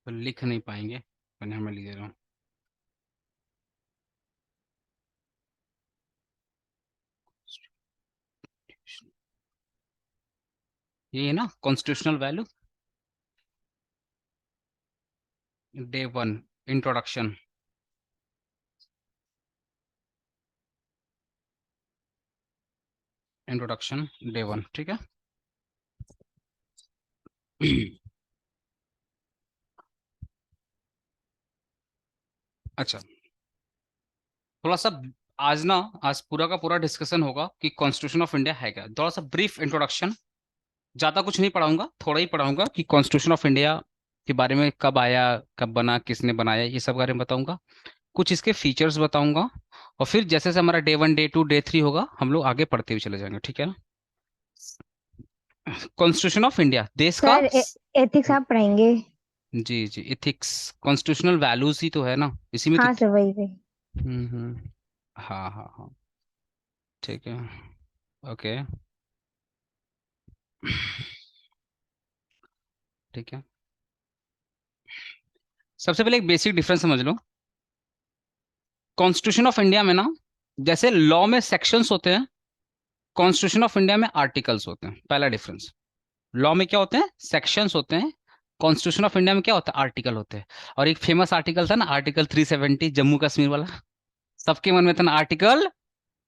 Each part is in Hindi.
तो लिख नहीं पाएंगे, मैंने मैं लिख दे रहा हूँ। ये है ना constitutional value. Day one, introduction. Introduction day one, ठीक है। अच्छा, थोड़ा सा आज ना, आज पूरा का पूरा डिस्कशन होगा कि कॉन्स्टिट्यूशन ऑफ इंडिया है क्या। थोड़ा सा ब्रीफ इंट्रोडक्शन, ज्यादा कुछ नहीं पढ़ाऊंगा, थोड़ा ही पढ़ाऊंगा कि कॉन्स्टिट्यूशन ऑफ इंडिया के बारे में, कब आया, कब बना, किसने बनाया, ये सब बारे में बताऊंगा। कुछ इसके फीचर्स बताऊंगा, और फिर जैसे जैसे हमारा day one, day two, day three होगा, हम लोग आगे पढ़ते हुए चले जाएंगे, ठीक है ना। कॉन्स्टिट्यूशन ऑफ इंडिया देश का सर एथिक्स आप पढ़ाएंगे? जी जी, इथिक्स, कॉन्स्टिट्यूशनल वैल्यूज ही तो है ना, इसी में तो। हाँ सर, वही वही। हम्म। हाँ हाँ हाँ, ठीक है। ओके, ठीक है। सबसे पहले एक बेसिक डिफरेंस समझ लो। कॉन्स्टिट्यूशन ऑफ इंडिया में ना, जैसे लॉ में सेक्शंस होते हैं, कॉन्स्टिट्यूशन ऑफ इंडिया में आर्टिकल्स होते हैं। पहला डिफरेंस, लॉ में क्या होते हैं, सेक्शंस होते हैं। कॉन्स्टिट्यूशन ऑफ इंडिया में क्या होता है, आर्टिकल होते हैं। और एक फेमस आर्टिकल था ना, आर्टिकल 370, जम्मू कश्मीर वाला, सबके मन में था ना आर्टिकल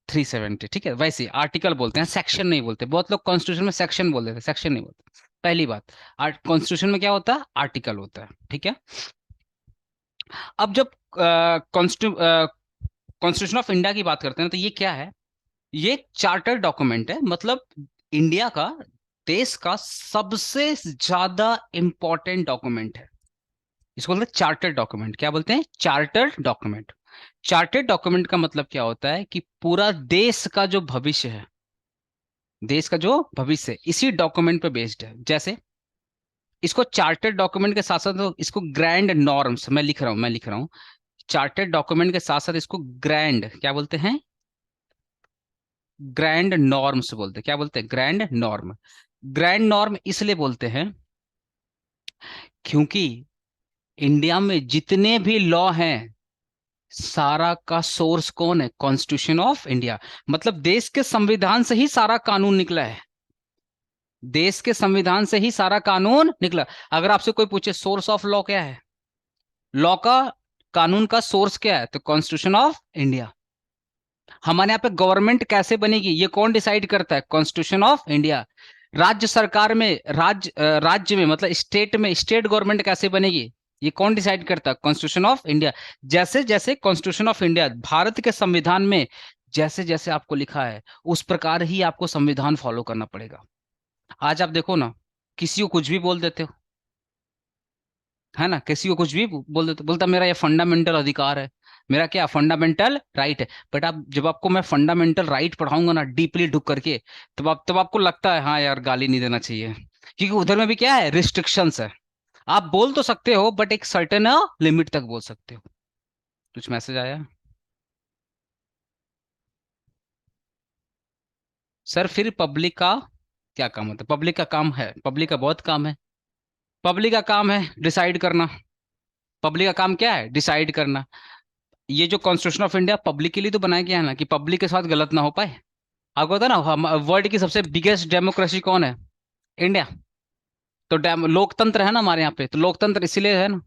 370, ठीक है। वैसे आर्टिकल बोलते हैं, सेक्शन नहीं बोलते। बहुत लोग कॉन्स्टिट्यूशन में सेक्शन बोल देते हैं, सेक्शन नहीं बोलते। पहली बात, कॉन्स्टिट्यूशन में क्या होता है, आर्टिकल होता है, ठीक है। अब जब कॉन्स्टिट्यूशन ऑफ इंडिया की बात करते हैं तो ये क्या है, ये चार्टर डॉक्यूमेंट है। मतलब इंडिया का, देश का सबसे ज्यादा इंपॉर्टेंट डॉक्यूमेंट है। इसको बोलते हैं चार्टर डॉक्यूमेंट। क्या बोलते हैं, चार्टर डॉक्यूमेंट। चार्टर डॉक्यूमेंट का मतलब क्या होता है कि पूरा देश का जो भविष्य है, देश का जो भविष्य है, इसी डॉक्यूमेंट पे बेस्ड है। जैसे इसको चार्टर्ड डॉक्यूमेंट के साथ साथ तो इसको ग्रैंड नॉर्म्स, मैं लिख रहा हूँ चार्टर्ड डॉक्यूमेंट के साथ साथ इसको ग्रैंड क्या बोलते हैं, ग्रैंड नॉर्म्स बोलते हैं। क्या बोलते हैं, ग्रैंड नॉर्म। ग्रैंड नॉर्म इसलिए बोलते हैं क्योंकि इंडिया में जितने भी लॉ हैं, सारा का सोर्स कौन है, कॉन्स्टिट्यूशन ऑफ इंडिया। मतलब देश के संविधान से ही सारा कानून निकला है, देश के संविधान से ही सारा कानून निकला। अगर आपसे कोई पूछे सोर्स ऑफ लॉ क्या है, लॉ का, कानून का सोर्स क्या है, तो कॉन्स्टिट्यूशन ऑफ इंडिया। हमारे यहाँ पे गवर्नमेंट कैसे बनेगी, ये कौन डिसाइड करता है, कॉन्स्टिट्यूशन ऑफ इंडिया। राज्य सरकार में, राज्य में मतलब स्टेट में, स्टेट गवर्नमेंट कैसे बनेगी, ये कौन डिसाइड करता है, कॉन्स्टिट्यूशन ऑफ इंडिया। जैसे जैसे कॉन्स्टिट्यूशन ऑफ इंडिया, भारत के संविधान में जैसे जैसे आपको लिखा है, उस प्रकार ही आपको संविधान फॉलो करना पड़ेगा। आज आप देखो ना, किसी को कुछ भी बोल देते हो, है ना, किसी को कुछ भी बोल देते, बोलता मेरा ये फंडामेंटल अधिकार है, मेरा क्या फंडामेंटल राइट है। बट आप, जब आपको मैं फंडामेंटल राइट पढ़ाऊंगा ना डीपली ढुक करके, तब आपको लगता है हाँ यार गाली नहीं देना चाहिए, क्योंकि उधर में भी क्या है, रिस्ट्रिक्शंस है। आप बोल तो सकते हो बट एक सर्टेन लिमिट तक बोल सकते हो। कुछ मैसेज आया सर, फिर पब्लिक का क्या काम होता है, पब्लिक का काम है, पब्लिक का बहुत काम है। पब्लिक का काम है डिसाइड करना। पब्लिक का काम क्या है, डिसाइड करना। ये जो कॉन्स्टिट्यूशन ऑफ इंडिया पब्लिक के लिए तो बनाया गया है ना, कि पब्लिक के साथ गलत ना हो पाए। आपको पता है ना, वर्ल्ड की सबसे बिगेस्ट डेमोक्रेसी कौन है, इंडिया। तो लोकतंत्र है ना हमारे यहाँ पे, तो लोकतंत्र इसीलिए है ना।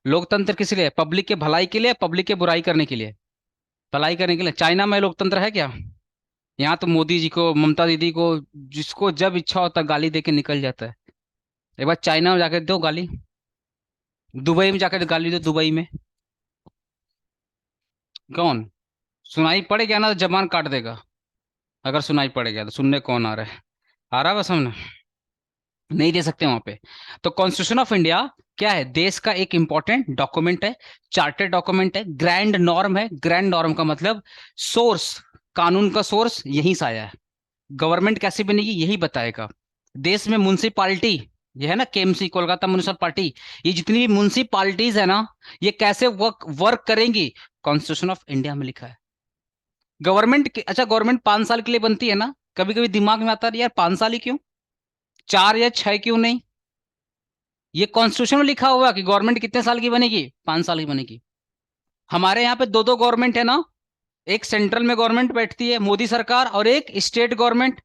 लोकतंत्र किस लिए, पब्लिक के भलाई के लिए, पब्लिक के बुराई करने के लिए, भलाई करने के लिए। चाइना में लोकतंत्र है क्या, यहाँ तो मोदी जी को, ममता दीदी को, जिसको जब इच्छा होता है गाली दे के निकल जाता है। एक बार चाइना में जाकर दो गाली, दुबई में जाकर गाली दो, दुबई में कौन, सुनाई पड़े क्या ना तो जबान काट देगा। अगर सुनाई पड़ेगा तो, सुनने कौन आ रहा है, आ रहा है बस हमने, नहीं दे सकते वहां पे। तो कॉन्स्टिट्यूशन ऑफ इंडिया क्या है, देश का एक इंपॉर्टेंट डॉक्यूमेंट है, चार्टर डॉक्यूमेंट है, ग्रैंड नॉर्म है। ग्रैंड नॉर्म का मतलब सोर्स, कानून का सोर्स यहीं से आया है। गवर्नमेंट कैसे बनेगी यही बताएगा। देश में म्युनिसिपालिटी, ये है ना केएमसी, कोलकाता म्युनिसिपल पार्टी, ये जितनी भी म्युनिसिपालिटीज है ना, ये कैसे वर्क वर्क करेंगी, कॉन्स्टिट्यूशन ऑफ इंडिया में लिखा है। गवर्नमेंट, अच्छा गवर्नमेंट 5 साल के लिए बनती है ना, कभी कभी दिमाग में आता है यार 5 साल ही क्यों, 4 या 6 क्यों नहीं। ये कॉन्स्टिट्यूशन में लिखा हुआ है कि गवर्नमेंट कितने साल की बनेगी, 5 साल की बनेगी। हमारे यहाँ पे दो दो गवर्नमेंट है ना, एक सेंट्रल में गवर्नमेंट बैठती है मोदी सरकार, और एक स्टेट गवर्नमेंट।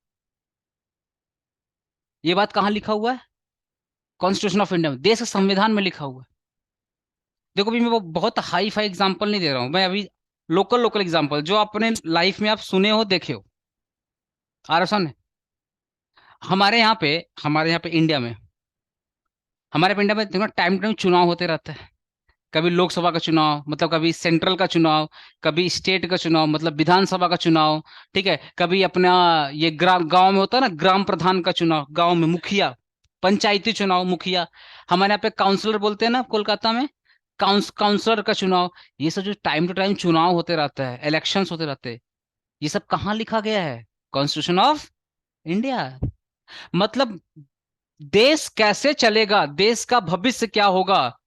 ये बात कहाँ लिखा हुआ है? कॉन्स्टिट्यूशन ऑफ इंडिया में, देश के संविधान में लिखा हुआ है। देखो भी मैं वो बहुत हाई फाई एग्जाम्पल नहीं दे रहा हूं मैं अभी, लोकल लोकल एग्जाम्पल जो अपने लाइफ में आप सुने हो देखे हो। आसान है। हमारे यहाँ पे इंडिया में, हमारे पे इंडिया में देखो टाइम टाइम चुनाव होते रहते हैं। कभी लोकसभा का चुनाव मतलब कभी सेंट्रल का चुनाव, कभी स्टेट का चुनाव मतलब विधानसभा का चुनाव। ठीक है, कभी अपना ये ग्राम गांव में होता है ना, ग्राम प्रधान का चुनाव, गांव में मुखिया, पंचायती चुनाव मुखिया। हमारे यहाँ पे काउंसलर बोलते हैं ना कोलकाता में, काउंसलर का चुनाव। ये सब जो टाइम टू टाइम चुनाव होते रहते हैं, इलेक्शंस होते रहते हैं, ये सब कहाँ लिखा गया है? Constitution of India. मतलब देश कैसे चलेगा, देश का भविष्य क्या होगा,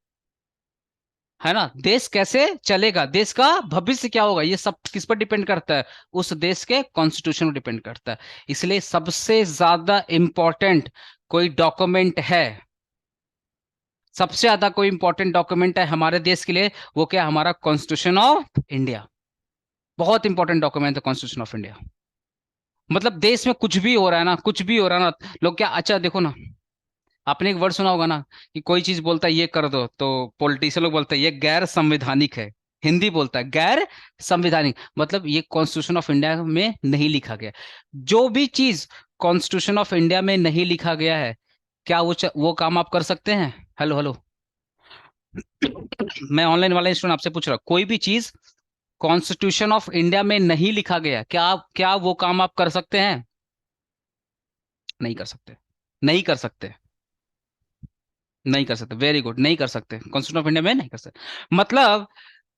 है ना, देश कैसे चलेगा, देश का भविष्य क्या होगा, ये सब किस पर डिपेंड करता है? उस देश के कॉन्स्टिट्यूशन पर डिपेंड करता है। इसलिए सबसे ज्यादा इंपॉर्टेंट कोई डॉक्यूमेंट है, सबसे ज्यादा कोई इंपॉर्टेंट डॉक्यूमेंट है हमारे देश के लिए, वो क्या है? हमारा कॉन्स्टिट्यूशन ऑफ इंडिया। बहुत इंपॉर्टेंट डॉक्यूमेंट है कॉन्स्टिट्यूशन ऑफ इंडिया। मतलब देश में कुछ भी हो रहा है ना, कुछ भी हो रहा है ना, लोग क्या, अच्छा देखो ना, आपने एक वर्ड सुना होगा ना कि कोई चीज बोलता है ये कर दो तो पॉलिटिशियन लोग बोलते हैं ये गैर संवैधानिक है। हिंदी बोलता है गैर संवैधानिक, मतलब ये कॉन्स्टिट्यूशन ऑफ इंडिया में नहीं लिखा गया। जो भी चीज कॉन्स्टिट्यूशन ऑफ इंडिया में नहीं लिखा गया है, क्या वो काम आप कर सकते हैं? हेलो हेलो, मैं ऑनलाइन वाले स्टूडेंट आपसे पूछ रहा हूँ, कोई भी चीज कॉन्स्टिट्यूशन ऑफ इंडिया में नहीं लिखा गया, क्या वो काम आप कर सकते हैं? नहीं कर सकते, नहीं कर सकते, नहीं कर सकते, वेरी गुड, नहीं कर सकते, कॉन्स्टिट्यूशन ऑफ इंडिया में नहीं कर सकते। मतलब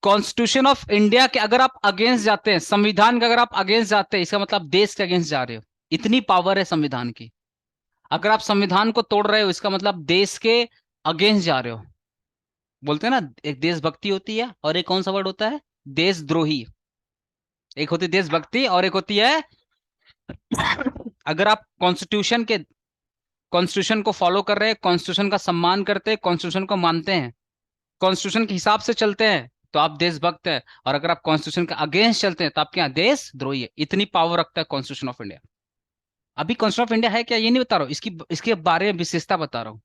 कॉन्स्टिट्यूशन ऑफ इंडिया के अगर आप अगेंस्ट जाते हैं, संविधान के अगर आप अगेंस्ट जाते हैं, इसका मतलब देश के अगेंस्ट जा रहे हो। इतनी पावर है संविधान की। अगर आप संविधान को तोड़ रहे हो, इसका मतलब देश के अगेंस्ट जा रहे हो। बोलते हैं ना, एक देशभक्ति होती है और एक कौन सा वर्ड होता है? देशद्रोही। एक होती है देशभक्ति और एक होती है, अगर आप कॉन्स्टिट्यूशन को फॉलो कर रहे हैं, कॉन्स्टिट्यूशन का सम्मान करते हैं, कॉन्स्टिट्यूशन को मानते हैं, कॉन्स्टिट्यूशन के हिसाब से चलते हैं, तो आप देशभक्त हैं। और अगर आप कॉन्स्टिट्यूशन के अगेंस्ट चलते हैं तो आप क्या, देशद्रोही है। इतनी पावर रखता है कॉन्स्टिट्यूशन ऑफ इंडिया। अभी कॉन्स्टिट्यूशन ऑफ इंडिया है क्या, ये नहीं बता रहा हूँ, इसकी इसके बारे में विशेषता बता रहा हूँ।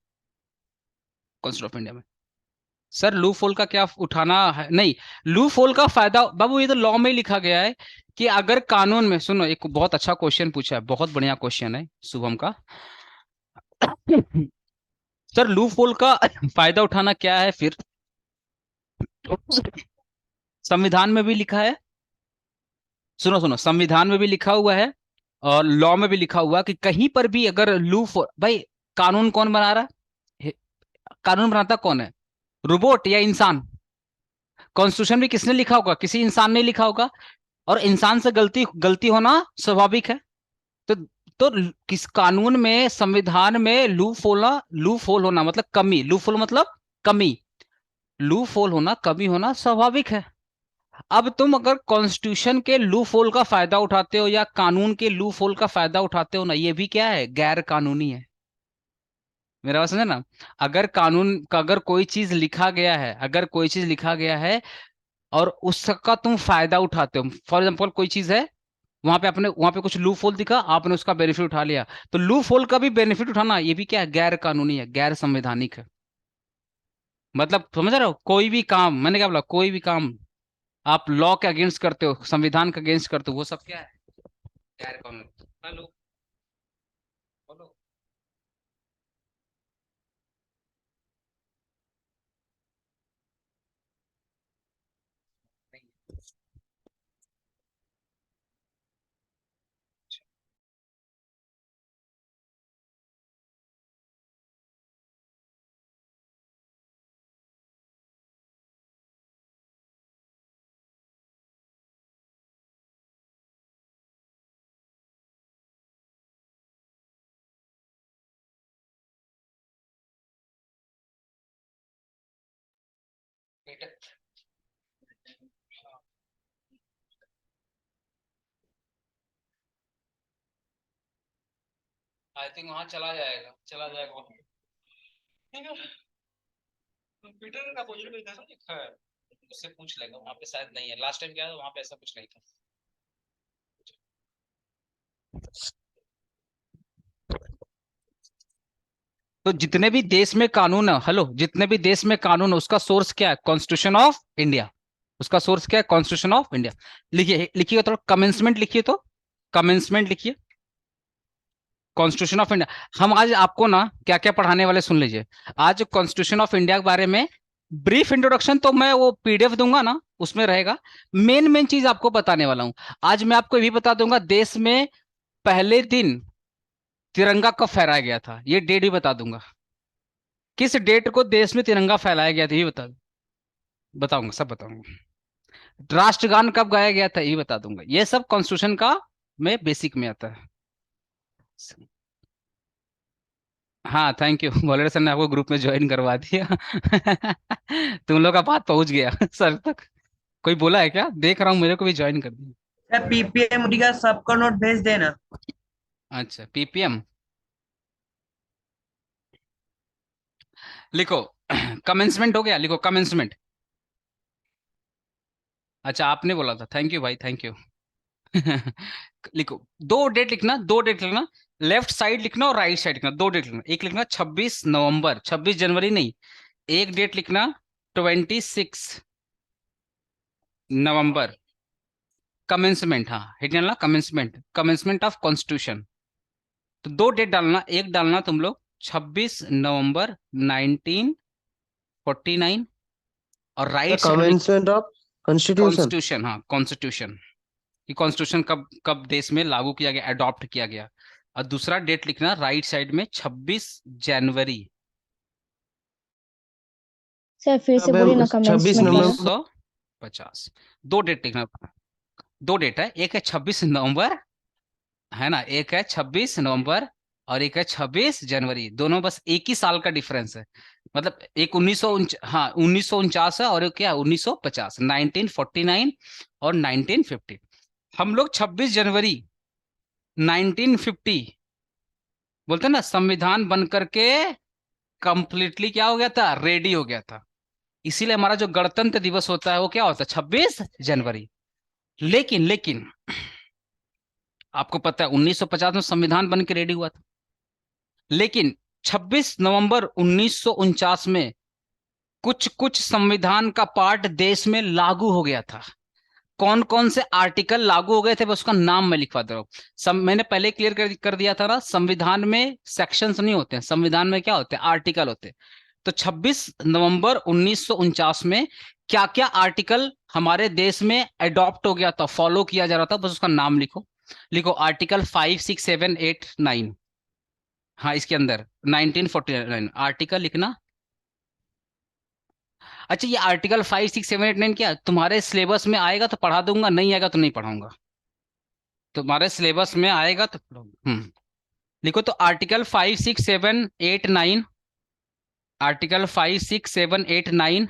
कॉन्स्टिट्यूशन ऑफ इंडिया में सर लू फोल का क्या उठाना है? नहीं, लू फोल का फायदा बाबू, ये तो लॉ में ही लिखा गया है कि अगर कानून में, सुनो एक बहुत अच्छा क्वेश्चन पूछा है, बहुत बढ़िया क्वेश्चन है शुभम का। सर लू फोल का फायदा उठाना क्या है फिर? संविधान में भी लिखा है, सुनो सुनो, संविधान में भी लिखा हुआ है और लॉ में भी लिखा हुआ है कि कहीं पर भी अगर भाई, कानून कौन बना रहा है? कानून बनाता कौन है? रोबोट या इंसान? कॉन्स्टिट्यूशन भी किसने लिखा होगा? किसी इंसान ने लिखा होगा। और इंसान से गलती गलती होना स्वाभाविक है। तो तो किस कानून में, संविधान में लू फोल होना मतलब कमी, लू फोल मतलब कमी, लू फोल होना, कमी होना स्वाभाविक है। अब तुम अगर कॉन्स्टिट्यूशन के लू फोल का फायदा उठाते हो या कानून के लू फोल का फायदा उठाते हो ना, ये भी क्या है? गैर कानूनी है। मेरा बात समझे ना? अगर कानून का, अगर कोई चीज लिखा गया है, अगर कोई चीज लिखा गया है और उसका तुम फायदा उठाते हो, फॉर एग्जाम्पल कोई चीज है, वहां पे कुछ लू फोल दिखा, आपने उसका बेनिफिट उठा लिया, तो लू फोल का भी बेनिफिट उठाना, ये भी क्या है? गैर कानूनी है, गैर संवैधानिक है। मतलब समझ रहे हो, कोई भी काम, मैंने क्या बोला, कोई भी काम आप लॉ के अगेंस्ट करते हो, संविधान के अगेंस्ट करते हो, वो सब क्या है? गैर कानूनी। हेलो, बोलो। आई थिंक वहां चला जाएगा, चला जाएगा वहाँ। ठीक है। कंप्यूटर का पोजीशन में था ना एक है, उससे पूछ लेगा, वहाँ पे शायद नहीं है, लास्ट टाइम गया था वहाँ पे ऐसा कुछ नहीं था। तो जितने भी देश में कानून है, हेलो, जितने भी देश में कानून है उसका सोर्स क्या है? Constitution of India. उसका सोर्स क्या है? Constitution of India. लिखिए, लिखिए थोड़ा कमेंसमेंट लिखिए, तो कमेंसमेंट लिखिए, कॉन्स्टिट्यूशन ऑफ इंडिया। हम आज आपको ना क्या क्या पढ़ाने वाले सुन लीजिए। आज कॉन्स्टिट्यूशन ऑफ इंडिया के बारे में ब्रीफ इंट्रोडक्शन तो मैं वो पीडीएफ दूंगा ना, उसमें रहेगा। मेन मेन चीज आपको बताने वाला हूं। आज मैं आपको ये भी बता दूंगा देश में पहले दिन तिरंगा कब फहराया गया था, ये डेट भी बता दूंगा। किस डेट को देश में तिरंगा फहराया गया था ये बताऊंगा, सब बताऊंगा। राष्ट्रगान कब गाया गया था ये बता दूंगा। ये सब कॉन्स्टिट्यूशन का में बेसिक में आता है। हाँ, थैंक यू, बॉलर सर ने आपको ग्रुप में ज्वाइन करवा दिया। तुम लोग का बात पहुंच गया सर तक। कोई बोला है क्या? देख रहा हूँ, मेरे को भी ज्वाइन कर दिया। सर पीपीएम का सबको नोट भेज देना। अच्छा, पीपीएम लिखो। कमेंसमेंट हो गया, लिखो कमेंसमेंट। अच्छा, आपने बोला था, थैंक यू भाई, थैंक यू। लिखो, दो डेट लिखना, दो डेट लिखना। लेफ्ट साइड लिखना और राइट साइड लिखना, दो डेट लिखना। एक लिखना 26 नवंबर, 26 जनवरी नहीं। एक डेट लिखना 26 नवंबर। कमेंसमेंट, हाँ, हिट डालना कमेंसमेंट, कमेंसमेंट ऑफ कॉन्स्टिट्यूशन। तो दो डेट डालना, एक डालना तुम लोग 26 नवंबर 1949, और The राइट साइड में commencement of constitution. कॉन्स्टिट्यूशन, हाँ कॉन्स्टिट्यूशन। कि कॉन्स्टिट्यूशन कब कब देश में लागू किया गया, अडॉप्ट किया गया। और दूसरा डेट लिखना राइट साइड में 26 जनवरी सर फिर से अब बोलिए ना, 26 कमेंसमेंट नवंबर। वाला। 1950। दो डेट लिखना, दो डेट है, एक है 26 नवंबर, है ना, एक है 26 नवंबर, और एक है 26 जनवरी। दोनों बस एक ही साल का डिफरेंस है। मतलब एक 1949 है, और एक क्या 1950, 1949 और 1950। हम लोग 26 जनवरी 1950 बोलते हैं ना, संविधान बन करके कंप्लीटली क्या हो गया था, रेडी हो गया था। इसीलिए हमारा जो गणतंत्र दिवस होता है वो क्या होता है, 26 जनवरी। लेकिन लेकिन आपको पता है 1950 में संविधान बन के रेडी हुआ था। लेकिन 26 नवंबर 1949 में कुछ कुछ संविधान का पार्ट देश में लागू हो गया था। कौन कौन से आर्टिकल लागू हो गए थे, बस उसका नाम मैं लिखवा दे रहा हूँ। मैंने पहले क्लियर कर दिया था ना, संविधान में सेक्शंस नहीं होते हैं, संविधान में क्या होते हैं, आर्टिकल होते हैं। तो 26 नवंबर 1949 में क्या क्या आर्टिकल हमारे देश में अडॉप्ट हो गया था, फॉलो किया जा रहा था, बस उसका नाम लिखो। लिखो आर्टिकल 5, 6, 7, 8, 9। हाँ, इसके अंदर 1949 आर्टिकल लिखना। अच्छा, ये आर्टिकल 5, 6, 7, 8, 9 क्या तुम्हारे सिलेबस में आएगा तो पढ़ा दूंगा, नहीं आएगा तो नहीं पढ़ाऊंगा। तुम्हारे सिलेबस में आएगा तो पढ़ाऊंगा। लिखो तो आर्टिकल 5, 6, 7, 8, 9। आर्टिकल 5, 6, 7, 8, 9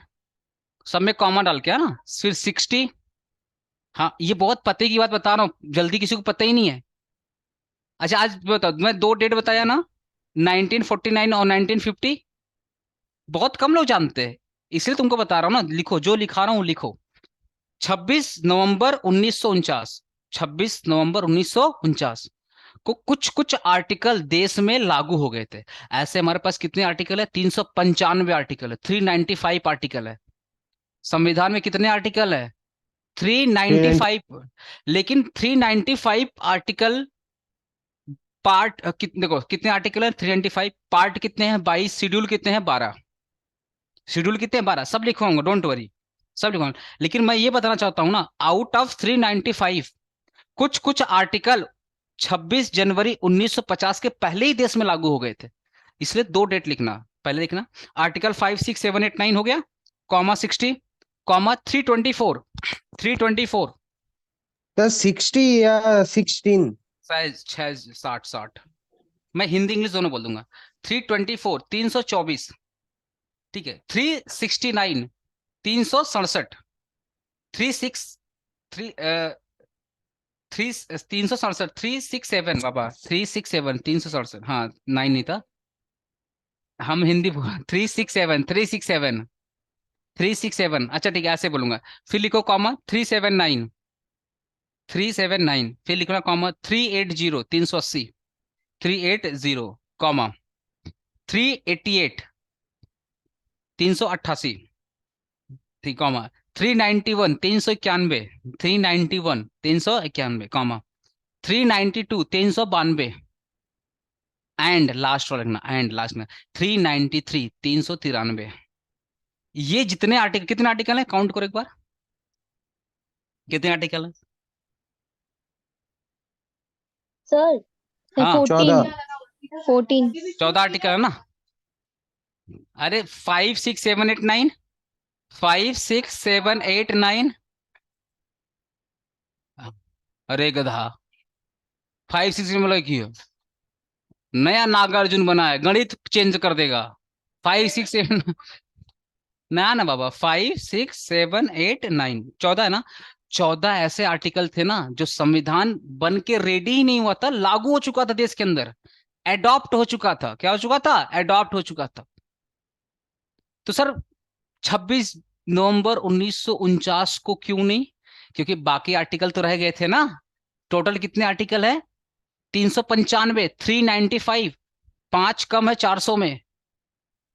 सब में कॉमा डाल के, है ना, फिर 60। हाँ, ये बहुत पते की बात बता रहा हूँ, जल्दी किसी को पता ही नहीं है। अच्छा, आज बताओ, मैं दो डेट बताया ना, 1949 और 1950। बहुत कम लोग जानते हैं, इसलिए तुमको बता रहा हूँ ना। लिखो, जो लिखा रहा हूँ लिखो। 26 नवंबर 1949, 26 नवंबर 1949 को कुछ कुछ आर्टिकल देश में लागू हो गए थे। ऐसे हमारे पास कितने आर्टिकल है, 395 आर्टिकल है, 395 आर्टिकल है। संविधान में कितने आर्टिकल है, 395। लेकिन 395 आर्टिकल पार्ट देखो कितने आर्टिकल है, 395 पार्ट कितने हैं 22, शेड्यूल कितने हैं 12। शेड्यूल कितने हैं 12, सब लिखवाऊंगा, डोंट वरी, सब लिखवाऊंगा। लेकिन मैं ये बताना चाहता हूं ना, आउट ऑफ 395 कुछ कुछ आर्टिकल 26 जनवरी 1950 के पहले ही देश में लागू हो गए थे। इसलिए दो डेट लिखना, पहले लिखना आर्टिकल 5, 6, 7, 8, 9 हो गया, कॉमा 60, कॉमा 324, 324 The 60 या 16. साइज 60, मैं हिंदी इंग्लिश दोनों बोल दूंगा। 324 324, ठीक है। 369 367, 367 367 बाबा, 367 367, हाँ 9 नहीं था, हम हिंदी 367 367 367, अच्छा ठीक है ऐसे बोलूंगा। फिर लिखो कॉमा 379, 379, फिर लिखना कॉमा 380, 380, 380 कॉमा 388, 388, ठीक कॉमा 391, 391, 391, 391 कॉमा 392, 392, एंड लास्ट वाला लिखना, एंड लास्ट में 393, 393। ये जितने आर्टिकल, कितने आर्टिकल हैं काउंट करो एक बार, कितने आर्टिकल हैं? सर हाँ 14 14 14 आर्टिकल है ना। अरे 5 6 7 8 9, 5 6 7 8 9, अरे गधा 5 6 मतलब की है? नया नागार्जुन बना है, गणित चेंज कर देगा। 5 6 7 ना ना बाबा, 5 6 7 8 9, 14 है ना। 14 ऐसे आर्टिकल थे ना जो संविधान बन के रेडी ही नहीं हुआ था, लागू हो चुका था देश के अंदर, एडॉप्ट हो चुका था। क्या हो चुका था? एडॉप्ट हो चुका था। तो सर 26 नवंबर 1949 को क्यों नहीं? क्योंकि बाकी आर्टिकल तो रह गए थे ना। टोटल कितने आर्टिकल है? 395, 395, 5 कम है 400 में,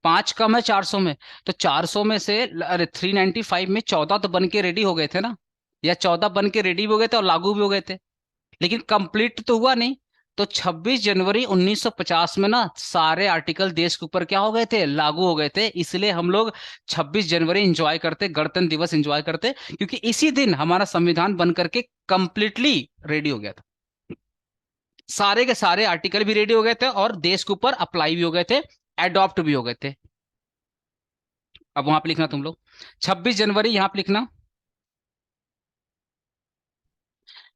5 कम है 400 में। तो 400 में से अरे 395 में 14 तो बन के रेडी हो गए थे ना, या 14 बन के रेडी भी हो गए थे और लागू भी हो गए थे, लेकिन कंप्लीट तो हुआ नहीं। तो 26 जनवरी 1950 में ना सारे आर्टिकल देश के ऊपर क्या हो गए थे? लागू हो गए थे। इसलिए हम लोग 26 जनवरी एंजॉय करते, गणतंत्र दिवस एंजॉय करते, क्योंकि इसी दिन हमारा संविधान बन करके कंप्लीटली रेडी हो गया था। सारे के सारे आर्टिकल भी रेडी हो गए थे और देश के ऊपर अप्लाई भी हो गए थे, एडॉप्ट भी हो गए थे। अब वहां पे लिखना तुम लोग 26 जनवरी, यहां पे लिखना।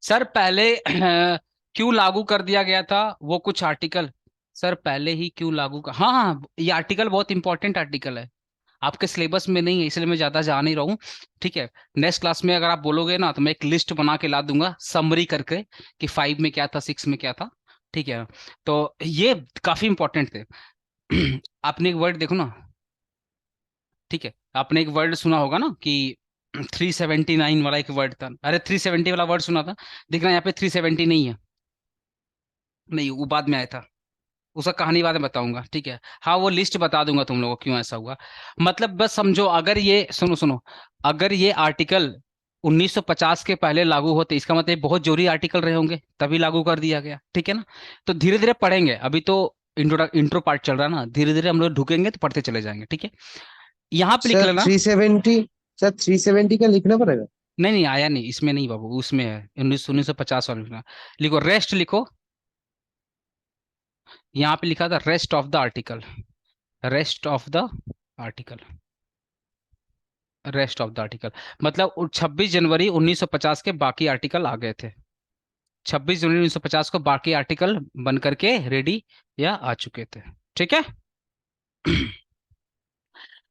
सर पहले क्यों लागू कर दिया गया था वो कुछ आर्टिकल? सर पहले ही क्यों लागू कर, हाँ हाँ ये आर्टिकल बहुत इंपॉर्टेंट आर्टिकल है, आपके सिलेबस में नहीं है इसलिए मैं ज्यादा जा नहीं रहा हूँ। ठीक है, नेक्स्ट क्लास में अगर आप बोलोगे ना तो मैं एक लिस्ट बना के ला दूंगा समरी करके कि 5 में क्या था, 6 में क्या था। ठीक है, तो ये काफी इंपॉर्टेंट थे। आपने एक वर्ड देखो ना, ठीक है, आपने एक वर्ड सुना होगा ना कि 379 वाला एक वर्ड था, अरे 370 वाला वर्ड सुना था, देखना यहाँ पे 370 नहीं है, नहीं वो बाद में आया था, उसका कहानी बाद में बताऊंगा। ठीक है, हाँ वो लिस्ट बता दूंगा तुम लोगों को क्यों ऐसा हुआ। मतलब बस समझो, अगर ये सुनो सुनो, अगर ये आर्टिकल 1950 के पहले लागू होते, इसका मतलब ये बहुत जरूरी आर्टिकल रहे होंगे तभी लागू कर दिया गया। ठीक है ना, तो धीरे धीरे पढ़ेंगे, अभी तो इंट्रो पार्ट चल रहा है ना, धीरे धीरे हम लोग ढुकेंगे तो पढ़ते चले जाएंगे। ठीक है, यहाँ पे लिख सर लेना। 370, सर 370 का लिखना पड़ेगा। नहीं नहीं आया नहीं, इसमें नहीं बाबू, उसमें है 1950 वाला लिखना। लिखो रेस्ट लिखो, यहाँ पे लिखा था rest of the article, rest of the article, rest of the article, मतलब 26 जनवरी 1950 के बाकी आर्टिकल आ गए थे। 26 जनवरी 1950 को बाकी आर्टिकल बन करके रेडी या आ चुके थे। ठीक है।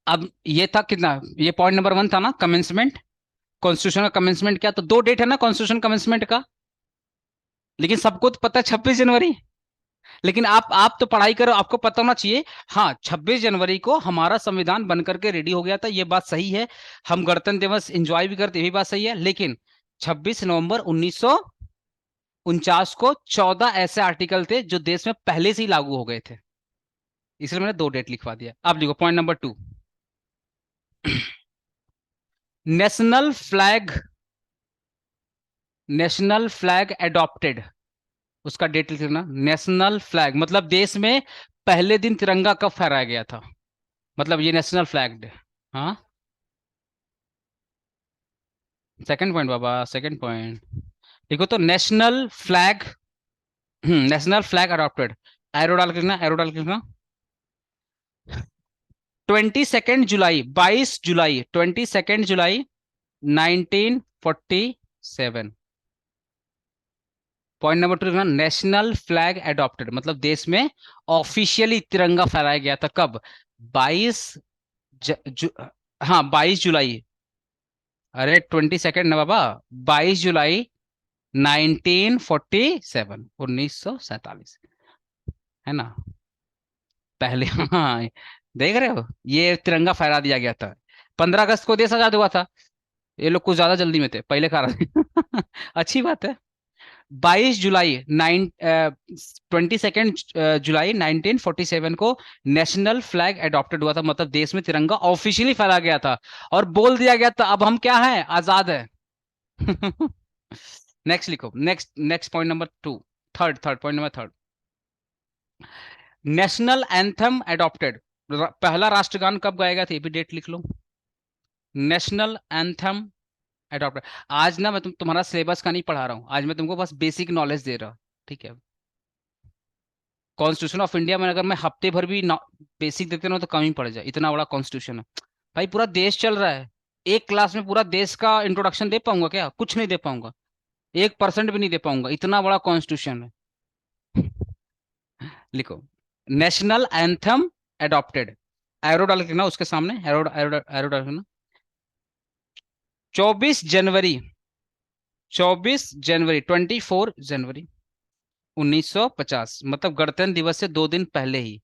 अब ये था कितना, ये पॉइंट नंबर 1 था ना, कमेंसमेंट, कॉन्स्टिट्यूशन का कमेंसमेंट क्या, तो 2 डेट है ना कॉन्स्टिट्यूशन कमेंसमेंट का, लेकिन सबको तो पता है 26 जनवरी, लेकिन आप तो पढ़ाई करो, आपको पता होना चाहिए। हाँ 26 जनवरी को हमारा संविधान बन करके रेडी हो गया था, ये बात सही है। हम गणतंत्र दिवस एंजॉय भी करते, ये भी बात सही है, लेकिन 26 नवंबर 1949 को 14 ऐसे आर्टिकल थे जो देश में पहले से ही लागू हो गए थे, इसलिए मैंने 2 डेट लिखवा दिया। अब लिखो point number 2, national flag, national flag adopted, उसका डेट लिख लेना। नेशनल फ्लैग मतलब देश में पहले दिन तिरंगा कब फहराया गया था, मतलब ये नेशनल फ्लैग डे। हाँ सेकंड पॉइंट बाबा, सेकंड पॉइंट देखो तो national flag, national flag adopted, arrow डाल के लिखना, एरो डाल के लिखना। 22 जुलाई, 22 जुलाई, 22 जुलाई 1947, पॉइंट नंबर 2 लिखना, नेशनल फ्लैग एडॉप्टेड मतलब देश में ऑफिशियली तिरंगा फहराया गया था कब? 22 ज, जु, हाँ 22 जुलाई, अरे 22 ना बाबा, 22 जुलाई 1947, 1947 है ना, पहले हाँ देख रहे हो ये तिरंगा फहरा दिया गया था। 15 अगस्त को देश आजाद हुआ था। ये लोग कुछ ज्यादा जल्दी में थे, पहले खा रहे थे। अच्छी बात है। 22 जुलाई 22 जुलाई 1947 को नेशनल फ्लैग अडॉप्टेड हुआ था, मतलब देश में तिरंगा ऑफिशियली फहरा गया था और बोल दिया गया था अब हम क्या हैं, आजाद है। नेक्स्ट लिखो, next next point number 2, third third point number third. National anthem adopted, पहला राष्ट्रगान कब गाया गया था, ये भी डेट लिख लो। National anthem adopted. आज ना मैं तुम्हारा सिलेबस का नहीं पढ़ा रहा हूं, आज मैं तुमको बस बेसिक नॉलेज दे रहा हूं, ठीक है। कॉन्स्टिट्यूशन ऑफ इंडिया में अगर मैं हफ्ते भर भी बेसिक देते ना तो कम ही पड़ जाए, इतना बड़ा कॉन्स्टिट्यूशन है भाई, पूरा देश चल रहा है। एक क्लास में पूरा देश का इंट्रोडक्शन दे पाऊंगा क्या, कुछ नहीं दे पाऊंगा, 1% भी नहीं दे पाऊंगा, इतना बड़ा कॉन्स्टिट्यूशन है। लिखो, नेशनल एंथम अडॉप्टेड, एरो डाल के ना उसके सामने, एरो एरो एरो डाल के ना। 24 जनवरी 24 जनवरी 1950, मतलब गणतंत्र दिवस से 2 दिन पहले ही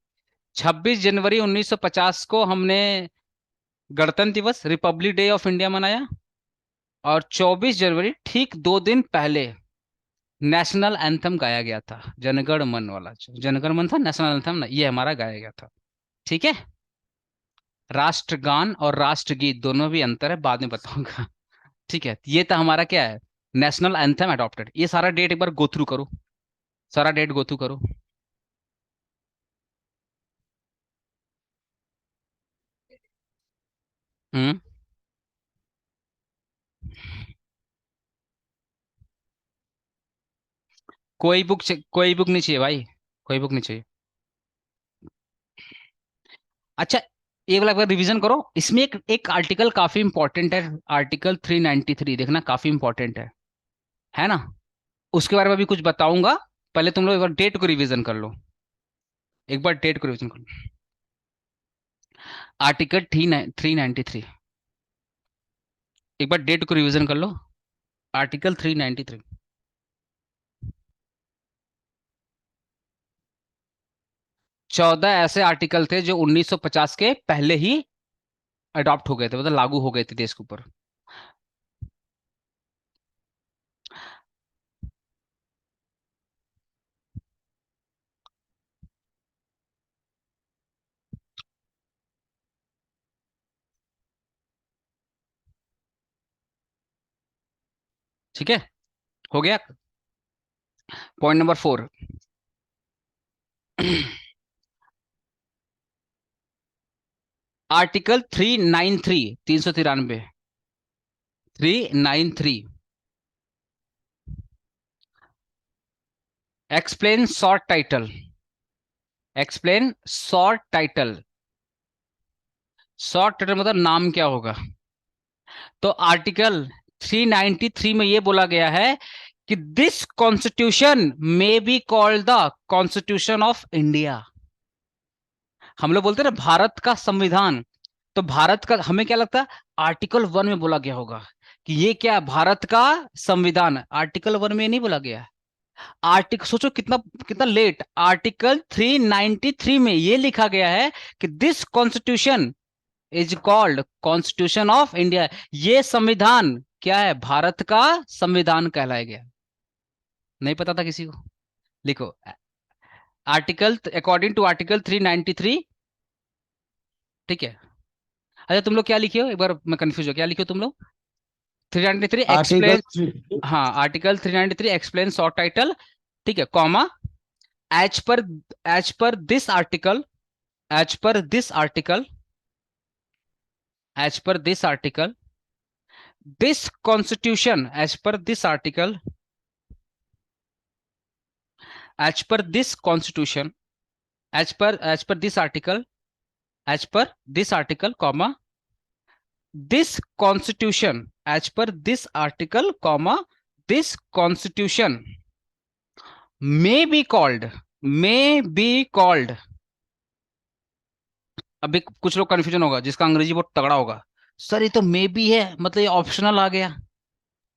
26 जनवरी 1950 को हमने गणतंत्र दिवस, रिपब्लिक डे ऑफ इंडिया मनाया। और 24 जनवरी ठीक 2 दिन पहले नेशनल एंथम गाया गया था, जनगण मन वाला, जो जनगण मन था नेशनल एंथम ना, ये हमारा गाया गया था। ठीक है, राष्ट्रगान और राष्ट्रगीत दोनों भी अंतर है, बाद में बताऊंगा। ठीक है, ये तो हमारा क्या है, नेशनल एंथम अडॉप्टेड। ये सारा डेट एक बार गो थ्रू करो, सारा डेट गो थ्रू करो। हम्म कोई बुक नहीं चाहिए भाई, कोई बुक नहीं चाहिए। अच्छा, ये वाला एक बार रिवीजन करो, इसमें एक आर्टिकल काफी इंपॉर्टेंट है, आर्टिकल 393, देखना काफी इंपॉर्टेंट है ना। उसके बारे में भी कुछ बताऊंगा, पहले तुम लोग एक बार डेट को रिवीजन कर लो, एक बार डेट को रिवीजन कर लो। आर्टिकल 393, एक बार डेट को रिवीजन कर लो। आर्टिकल 393, 14 ऐसे आर्टिकल थे जो 1950 के पहले ही अडॉप्ट हो गए थे, मतलब लागू हो गए थे देश के ऊपर। ठीक है, हो गया। Point number 4, article 393, 393, 393, explain short title, explain short title. Short title मतलब नाम क्या होगा। तो आर्टिकल 393 में ये बोला गया है कि this constitution may be called the constitution of India. हम लोग बोलते हैं ना भारत का संविधान, तो भारत का हमें क्या लगता है, आर्टिकल 1 में बोला गया होगा कि ये क्या है, भारत का संविधान। आर्टिकल 1 में नहीं बोला गया। आर्टिकल सोचो कितना कितना लेट, आर्टिकल 393 में ये लिखा गया है कि this constitution is called constitution of India. ये संविधान क्या है, भारत का संविधान कहलाया गया। नहीं पता था किसी को। लिखो, आर्टिकल अकॉर्डिंग टू आर्टिकल 393। ठीक है, अच्छा तुम लोग क्या लिखे हो, एक बार मैं कंफ्यूज हो, क्या लिखे हो तुम लोग। 393 आर्टिकल एक्सप्लेन, हाँ आर्टिकल 393 एक्सप्लेन शॉर्ट टाइटल, ठीक है, comma, as per as per this article, as per this article, as per this article, this constitution, as per this article, as per this constitution, as per this article, as per this article, comma, this constitution, as per this article, comma, this constitution may be called, may be called. अभी कुछ लोग कंफ्यूजन होगा, जिसका अंग्रेजी बहुत तगड़ा होगा, सर ये तो मे बी है, मतलब ये ऑप्शनल आ गया।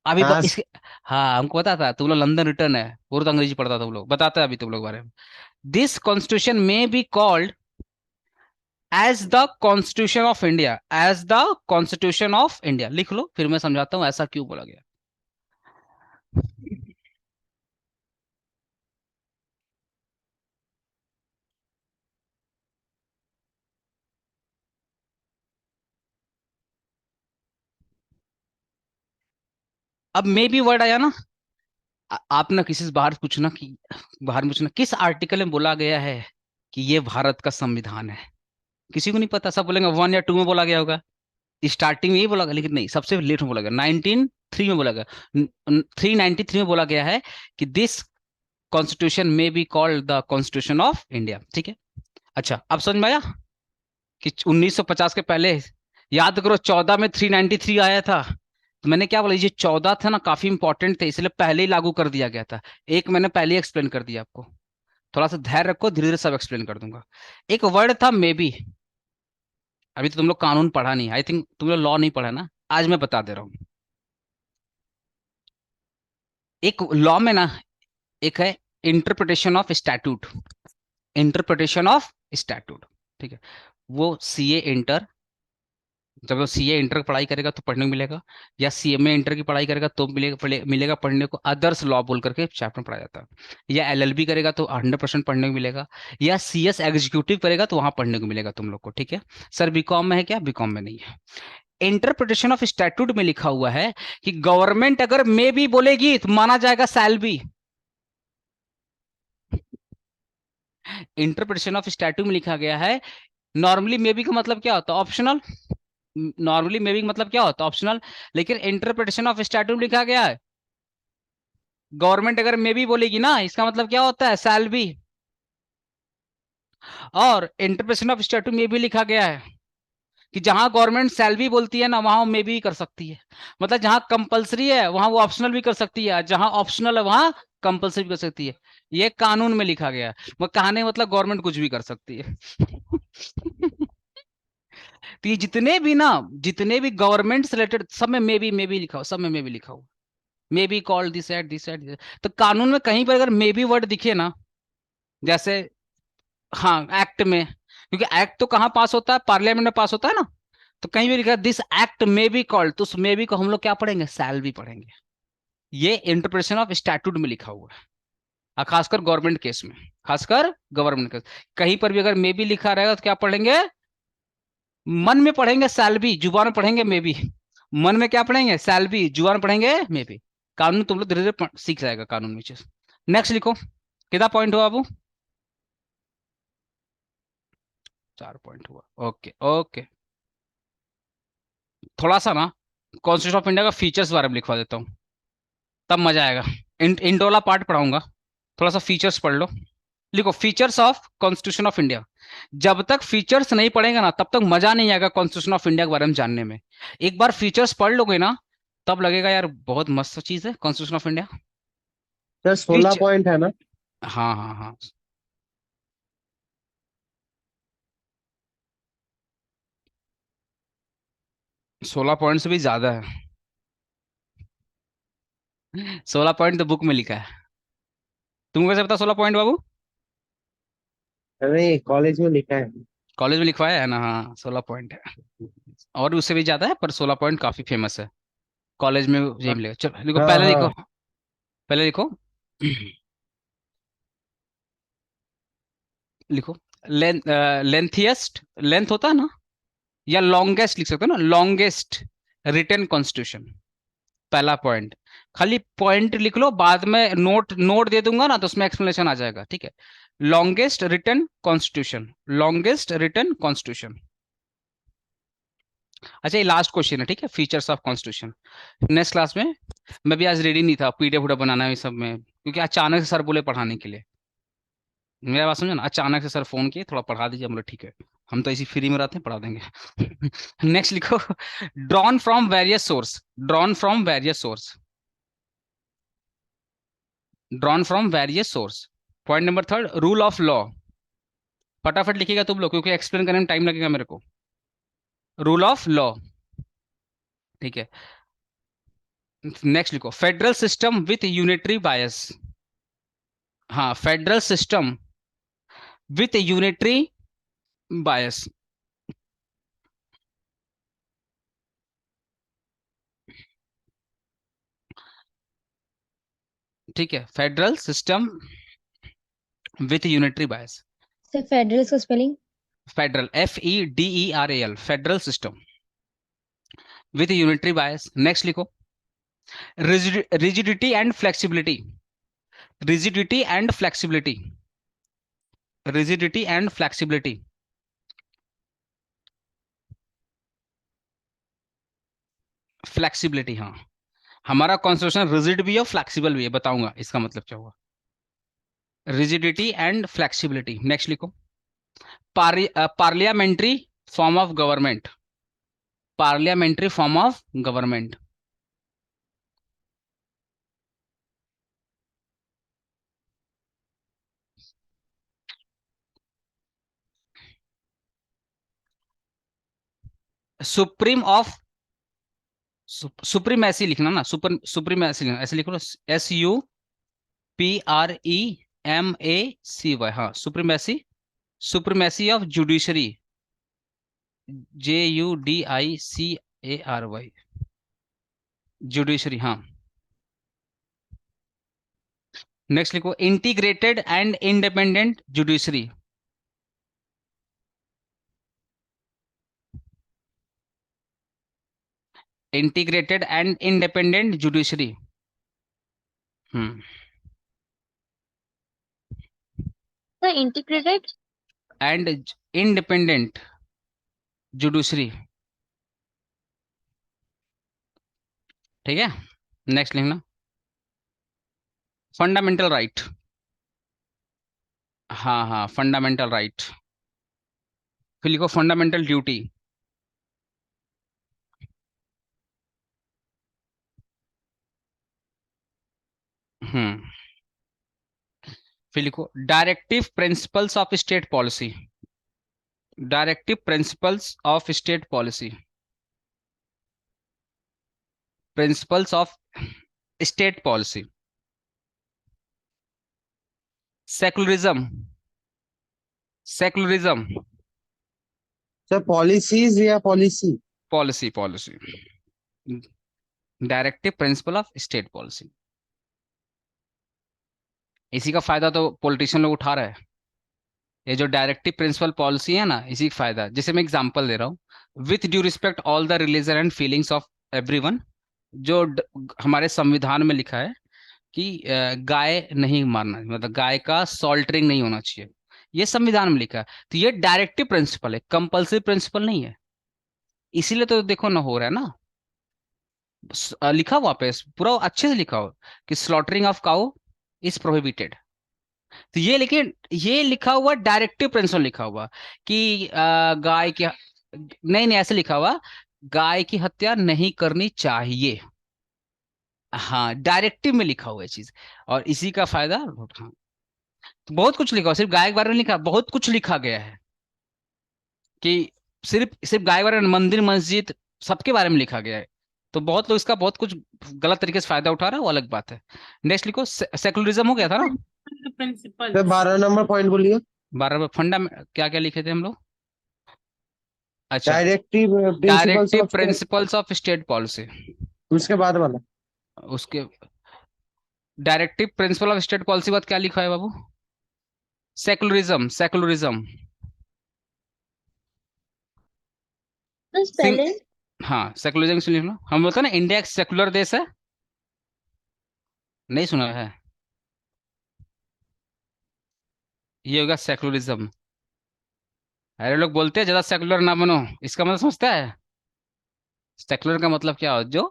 अभी हाँ इसके, हाँ हमको पता था तुम लोग लंदन रिटर्न है, वो तो अंग्रेजी पढ़ता था तुम लोग, बताते हैं अभी तुम लोग बारे में। This constitution may be called as the constitution of India, as the constitution of India लिख लो, फिर मैं समझाता हूं ऐसा क्यों बोला गया। अब मे भी वर्ड आया ना, आप ना किसी से बाहर पूछना कि, बाहर पूछना किस आर्टिकल में बोला गया है कि ये भारत का संविधान है। किसी को नहीं पता, सब बोलेंगे 1 या 2 में बोला गया होगा, स्टार्टिंग में यही बोला गया, लेकिन नहीं, सबसे लेट में बोला गया, 1903 में बोला गया। 393 में बोला गया है कि दिस कॉन्स्टिट्यूशन में be called the constitution of India. ठीक है, अच्छा अब समझ में आया कि 1950 के पहले, याद करो 14 में 393 आया था, तो मैंने क्या बोला, ये 14 था ना, काफी इंपॉर्टेंट थे, इसलिए पहले ही लागू कर दिया गया था। एक मैंने पहले ही एक्सप्लेन कर दिया आपको, थोड़ा सा धैर्य रखो, धीरे धीरे सब एक्सप्लेन कर दूंगा। एक वर्ड था मे बी, अभी तो तुम लोग कानून पढ़ा नहीं, आई थिंक तुम लोग लॉ नहीं पढ़ा ना, आज मैं बता दे रहा हूँ। एक लॉ में ना, एक है interpretation of statute, interpretation of statute. ठीक है, वो सीए इंटर, जब वो सीए इंटर की पढ़ाई करेगा तो पढ़ने को मिलेगा, या सीएमए इंटर की पढ़ाई करेगा तो मिलेगा, मिलेगा पढ़ने को, अदर्स लॉ बोल करके चैप्टर पढ़ाया जाता है। या एलएलबी करेगा तो 100% पढ़ने को मिलेगा, या सीएस एग्जीक्यूटिव करेगा तो वहां पढ़ने को मिलेगा तुम लोग को। ठीक है सर, बीकॉम में है क्या? बीकॉम में नहीं है। इंटरप्रिटेशन ऑफ स्टैट्यूट में लिखा हुआ है कि गवर्नमेंट अगर मे भी बोलेगी तो माना जाएगा shall be. Interpretation of statute में लिखा गया है, नॉर्मली मे बी का मतलब क्या होता है? ऑप्शनल। नॉर्मली मे बी का मतलब क्या होता है? ऑप्शनल। लेकिन इंटरप्रिटेशन ऑफ स्टैट्यूट में लिखा गया है, गवर्नमेंट अगर मे बी बोलेगी ना, इसका मतलब क्या होता है? Shall be. और इंटरप्रिटेशन ऑफ स्टैट्यूट में भी लिखा गया है कि जहां गवर्नमेंट शैल बी बोलती है ना, वहां मे बी कर सकती है। मतलब जहां कंपलसरी है वहां वो ऑप्शनल भी कर सकती है, जहां ऑप्शनल है वहां कंपलसरी भी कर सकती है। ये कानून में लिखा गया है, वो कहने मतलब गवर्नमेंट कुछ भी कर सकती है। तो ये जितने भी ना, जितने भी गवर्नमेंट से रिलेटेड, सब में मे बी लिखा हो, सब में मे बी लिखा हो, मे be called this at this eight. तो कानून में कहीं पर अगर मे बी वर्ड दिखे ना, जैसे, हाँ एक्ट में, क्योंकि एक्ट तो कहाँ पास होता है? पार्लियामेंट में पास होता है ना, तो कहीं भी लिखा है this act may be called, तो उस मे बी को हम लोग क्या पढ़ेंगे? शैल भी पढ़ेंगे। ये इंटरप्रिटेशन ऑफ स्टैट्यूट में लिखा हुआ है, और खासकर गवर्नमेंट केस में, खासकर गवर्नमेंट केस, कहीं पर भी अगर मे बी लिखा रहेगा तो क्या पढ़ेंगे? मन में पढ़ेंगे शैल बी, जुबान में पढ़ेंगे मे बी। मन में क्या पढ़ेंगे? शैल बी, जुबान में पढ़ेंगे मे बी। कानून तुम लोग धीरे धीरे सीख जाएगा कानून में चीज। नेक्स्ट लिखो, कितना पॉइंट हुआ बाबू? 4 पॉइंट हुआ, ओके ओके। थोड़ा सा ना कॉन्स्टिट्यूशन ऑफ इंडिया का फीचर्स बारे में लिखवा देता हूँ, तब मजा आएगा। इंट वाला पार्ट पढ़ाऊंगा, थोड़ा सा फीचर्स पढ़ लो। लिखो features of constitution of India. जब तक फीचर्स नहीं पढ़ेगा ना, तब तक मजा नहीं आएगा कॉन्स्टिट्यूशन ऑफ इंडिया के बारे में जानने में। एक बार फीचर्स पढ़ लोगे ना, तब लगेगा यार बहुत मस्त चीज है constitution of India. Sir 16 feature, point है ना? हाँ हाँ हाँ, 16 पॉइंट से भी ज्यादा है। 16 पॉइंट तो बुक में लिखा है, तुमको कैसे पता 16 पॉइंट बाबू? नहीं, कॉलेज में लिखा है। कॉलेज में लिखवाया है ना, हाँ 16 पॉइंट है, और उससे भी ज्यादा है, पर 16 पॉइंट काफी फेमस है, कॉलेज में यही मिलेगा। चलो लिखो, हाँ पहले लिखो, हाँ। पहले लिखो। लिखो लेंथिएस्ट, लेंथ होता है ना, या लॉन्गेस्ट लिख सकते हो ना, लॉन्गेस्ट रिटन कॉन्स्टिट्यूशन, पहला पॉइंट। खाली पॉइंट लिख लो, बाद में नोट नोट दे दूंगा ना, तो उसमें एक्सप्लेनेशन आ जाएगा। ठीक है, longest written constitution, longest written constitution. अच्छा ये लास्ट क्वेश्चन है, ठीक है, features of constitution. Next class में, मैं भी आज रेडी नहीं था, पीडीएफ बनाना है ये सब में, क्योंकि अचानक से सर बोले पढ़ाने के लिए। मेरा बात समझो ना, अचानक से सर फोन किए, थोड़ा पढ़ा दीजिए। हम लोग ठीक है, हम तो इसी फ्री में रहते हैं, पढ़ा देंगे। नेक्स्ट लिखो, drawn from various source, drawn from various source, drawn from various source. Point number third, rule of law. फटाफट लिखिएगा तुम लोग, क्योंकि एक्सप्लेन करने में टाइम लगेगा मेरे को। रूल ऑफ लॉ, ठीक है। नेक्स्ट लिखो, federal system with unitary bias. हाँ, federal system with unitary bias. ठीक है, federal system with unitary bias. Sir federal का spelling. Federal, FEDERAL, federal system with unitary bias. Next लिखो, rigidity and flexibility. Rigidity and flexibility. Rigidity and flexibility. Flexibility, हाँ, हमारा कॉन्स्टिट्यूशन रिजिड भी है और फ्लेक्सिबल भी है, बताऊंगा इसका मतलब क्या हुआ। Rigidity and flexibility. नेक्स्ट लिखो, parliamentary form of government. Parliamentary form of government. Supreme of, supremacy लिखना ना, सुप्रीमेसी लिखना, ऐसे लिखो ना, SUPREMACY, हाँ, supremacy. Supremacy of judiciary, JUDICARY, judiciary, हाँ। नेक्स्ट लिखो, integrated and independent judiciary. Integrated and independent judiciary. Hmm. Sir integrated. And independent judiciary, ठीक है। नेक्स्ट लिखना, फंडामेंटल राइट। हाँ हाँ, फंडामेंटल राइट। फिर लिखो फंडामेंटल ड्यूटी। हम्म। फिर लिखो directive principles of state policy. Directive principles of state policy. Principles of state policy. Secularism. Secularism. Sir policies या policy? Policy, policy. Directive principle of state policy. इसी का फायदा तो पॉलिटिशियन लोग उठा रहे हैं। ये जो डायरेक्टिव प्रिंसिपल पॉलिसी है ना, इसी का फायदा, जैसे मैं एग्जांपल दे रहा हूँ, with due respect all the religion and feelings of everyone. जो हमारे संविधान में लिखा है कि गाय नहीं मारना, मतलब गाय का सॉल्टरिंग नहीं होना चाहिए, ये संविधान में लिखा है। तो ये डायरेक्टिव प्रिंसिपल है, कंपल्सरी प्रिंसिपल नहीं है। इसीलिए तो देखो ना, हो रहा है ना, लिखा हुआ पे पूरा अच्छे से लिखा हो कि slaughtering of cow is prohibited. तो ये, लेकिन ये लिखा हुआ डायरेक्टिव प्रिंसिपल लिखा हुआ कि गाय की, नहीं नहीं, ऐसे लिखा हुआ, गाय की हत्या नहीं करनी चाहिए। हाँ, डायरेक्टिव में लिखा हुआ है चीज, और इसी का फायदा। हाँ, तो बहुत कुछ लिखा हुआ, सिर्फ गाय के बारे में लिखा, बहुत कुछ लिखा गया है कि सिर्फ सिर्फ गाय के बारे में, मंदिर मस्जिद सबके बारे में लिखा गया है। तो बहुत लोग इसका बहुत कुछ गलत तरीके से फायदा उठा रहा है, वो अलग बात है। नेक्स्ट लिखो, सेकुलरिज्म हो गया था ना। प्रिंसिपल। सर 12 नंबर पॉइंट बोलिए। 12 फंडा क्या क्या लिखे थे हम लोग? अच्छा, directive principles directive of state, principles of state policy. उसके बाद वाला। उसके directive principle of state policy बाद क्या लिखा है बाबू? Secularism, secularism. सिंग स्पेलिंग। हाँ, सेकुलरिज्म से लिख लो। हम बोलते हैं ना इंडिया एक सेकुलर देश है, नहीं सुना है? ये होगा सेकुलरिज्म। अरे लोग बोलते हैं ज्यादा सेकुलर ना बनो, इसका मतलब समझता है? सेकुलर का मतलब क्या हो, जो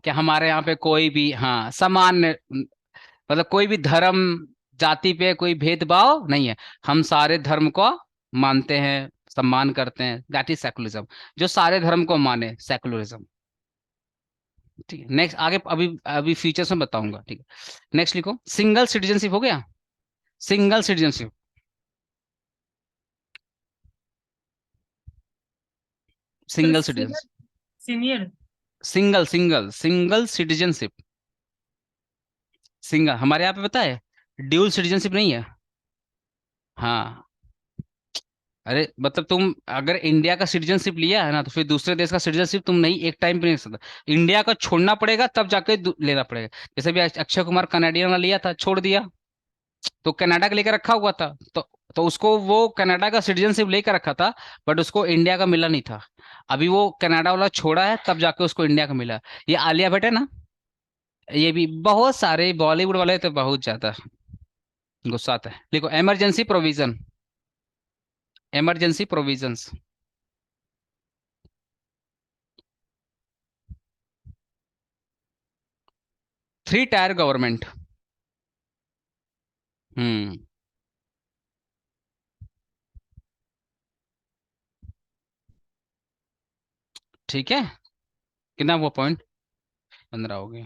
कि हमारे यहाँ पे कोई भी, हाँ, समान, मतलब कोई भी धर्म जाति पे कोई भेदभाव नहीं है, हम सारे धर्म को मानते हैं, सम्मान करते हैं, दैट इज सेकुलरिज्म। जो सारे धर्म को माने, सेकुलरिज्म। ठीक है, नेक्स्ट आगे, अभी अभी फीचर्स में बताऊंगा, ठीक है। नेक्स्ट लिखो, सिंगल सिटीजनशिप हो गया। Single citizenship, single citizen, senior. Single single single citizenship. Single, हमारे यहाँ पे पता है ड्यूल सिटीजनशिप नहीं है। हाँ, अरे मतलब तुम अगर इंडिया का सिटीजनशिप लिया है ना, तो फिर दूसरे देश का सिटीजनशिप तुम नहीं एक टाइम पे नहीं ले सकता। इंडिया का छोड़ना पड़ेगा, तब जाके लेना पड़ेगा। जैसे भी अक्षय कुमार कनाडियन वाला लिया था, छोड़ दिया, तो कनाडा का लेकर रखा हुआ था, तो उसको वो कनाडा का सिटीजनशिप लेकर रखा था, बट उसको इंडिया का मिला नहीं था। अभी वो कनाडा वाला छोड़ा है, तब जाके उसको इंडिया का मिला। ये आलिया भट्ट है ना, ये भी बहुत सारे बॉलीवुड वाले तो बहुत ज्यादा गुस्सा आता है। देखो, emergency provision, emergency provisions. Three tier government. हम्म। ठीक है, कितना हुआ पॉइंट? 15 हो गए।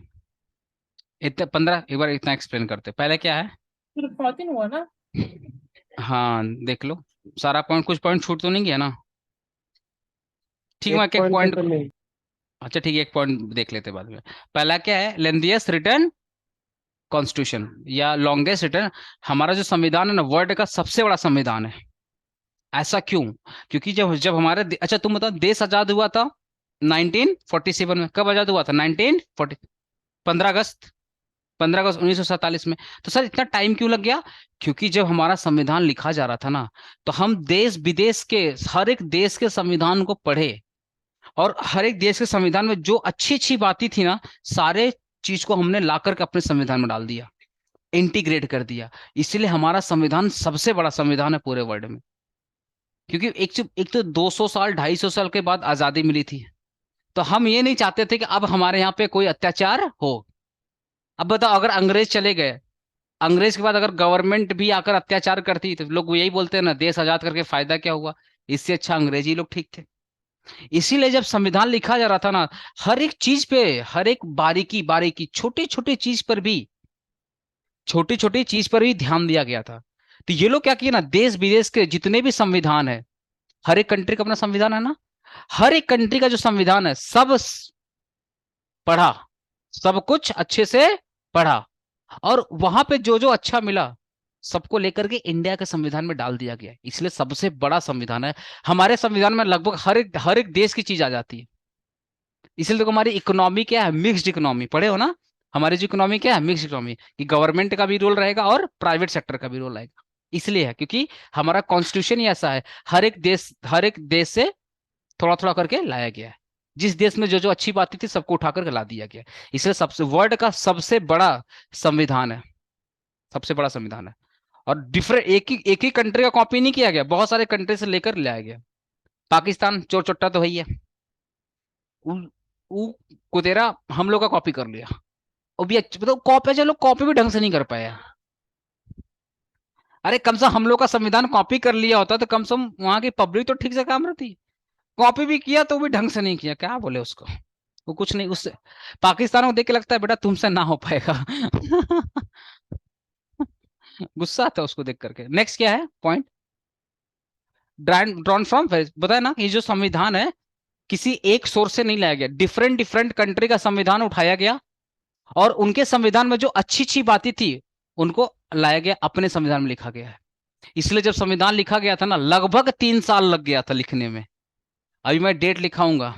इतने 15, एक बार इतना एक्सप्लेन करते पहले क्या है। फिर 14 हुआ ना? हाँ देख लो, सारा पॉइंट, कुछ पॉइंट छूट तो नहीं गया ना? ठीक है, एक मैं एक पॉइंट पे पॉइंट। तो नहीं। अच्छा ठीक है, एक पॉइंट देख लेते बाद में। पहला क्या है, लेंथिएस्ट रिटर्न कॉन्स्टिट्यूशन या लॉन्गेस्ट रिटर्न। हमारा जो संविधान है ना, वर्ल्ड का सबसे बड़ा संविधान है। ऐसा क्यों? क्योंकि जब जब अच्छा तुम बताओ, देश आजाद हुआ था 1947 में। कब आजाद हुआ था? 1940, 15 अगस्त, 15 अगस्त 1947 में। तो सर इतना टाइम क्यों लग गया? क्योंकि जब हमारा संविधान लिखा जा रहा था ना, तो हम देश विदेश के हर एक देश के संविधान को पढ़े, और हर एक देश के संविधान में जो अच्छी अच्छी बातें थी ना, सारे चीज को हमने ला करके अपने संविधान में डाल दिया, इंटीग्रेट कर दिया। इसीलिए हमारा संविधान सबसे बड़ा संविधान है पूरे वर्ल्ड में। क्योंकि एक तो 200 साल 250 साल के बाद आजादी मिली थी, तो हम ये नहीं चाहते थे कि अब हमारे यहाँ पे कोई अत्याचार हो। अब बताओ, अगर अंग्रेज चले गए, अंग्रेज के बाद अगर गवर्नमेंट भी आकर अत्याचार करती, तो लोग यही बोलते हैं ना, देश आजाद करके फायदा क्या हुआ? इससे अच्छा अंग्रेजी लोग ठीक थे। इसीलिए जब संविधान लिखा जा रहा था ना, हर एक चीज पे, हर एक बारीकी बारीकी, छोटी छोटी चीज पर भी, छोटी छोटी चीज पर भी ध्यान दिया गया था। तो ये लोग क्या किए ना, देश विदेश के जितने भी संविधान है, हर एक कंट्री का अपना संविधान है ना, हर एक कंट्री का जो संविधान है, सब पढ़ा, सब कुछ अच्छे से पढ़ा, और वहां पे जो जो अच्छा मिला, सबको लेकर के इंडिया के संविधान में डाल दिया गया। इसलिए सबसे बड़ा संविधान है। हमारे संविधान में लगभग हर एक देश की चीज आ जाती है। इसलिए तो हमारी इकोनॉमी क्या है, मिक्स्ड इकोनॉमी, पढ़े हो ना? हमारी जो इकोनॉमी क्या है, मिक्स्ड इकोनॉमी, कि गवर्नमेंट का भी रोल रहेगा और प्राइवेट सेक्टर का भी रोल रहेगा। इसलिए है क्योंकि हमारा कॉन्स्टिट्यूशन ही ऐसा है, हर एक देश से थोड़ा थोड़ा करके लाया गया है। जिस देश में जो जो अच्छी बातें थी, सबको उठा करके ला दिया गया। इसलिए सबसे वर्ल्ड का सबसे बड़ा संविधान है, सबसे बड़ा संविधान है। और डिफरेंट, एक ही कंट्री का कॉपी नहीं किया गया, बहुत सारे कंट्री से लेकर लाया गया। पाकिस्तान चोर चट्टा तो है ही है, उ, उ कुतेरा हम लोग का कॉपी कर लिया। वो भी मतलब कॉपी, चलो कॉपी भी ढंग से नहीं कर पाया। अरे कम से कम हम लोग का संविधान कॉपी कर लिया होता, तो कम से कम वहां की पब्लिक तो ठीक से काम रहती। कॉपी भी किया तो भी ढंग से नहीं किया, क्या बोले उसको, वो कुछ नहीं। उससे पाकिस्तान को देख के लगता है बेटा तुमसे ना हो पाएगा। गुस्सा आता है उसको देख करके। नेक्स्ट क्या है पॉइंट, ड्रॉन फ्रॉम, बताया ना, ये जो संविधान है किसी एक सोर्स से नहीं लाया गया, डिफरेंट डिफरेंट कंट्री का संविधान उठाया गया, और उनके संविधान में जो अच्छी अच्छी बातें थी, उनको लाया गया, अपने संविधान में लिखा गया है। इसलिए जब संविधान लिखा गया था ना, लगभग 3 साल लग गया था लिखने में। अभी मैं डेट लिखाऊंगा,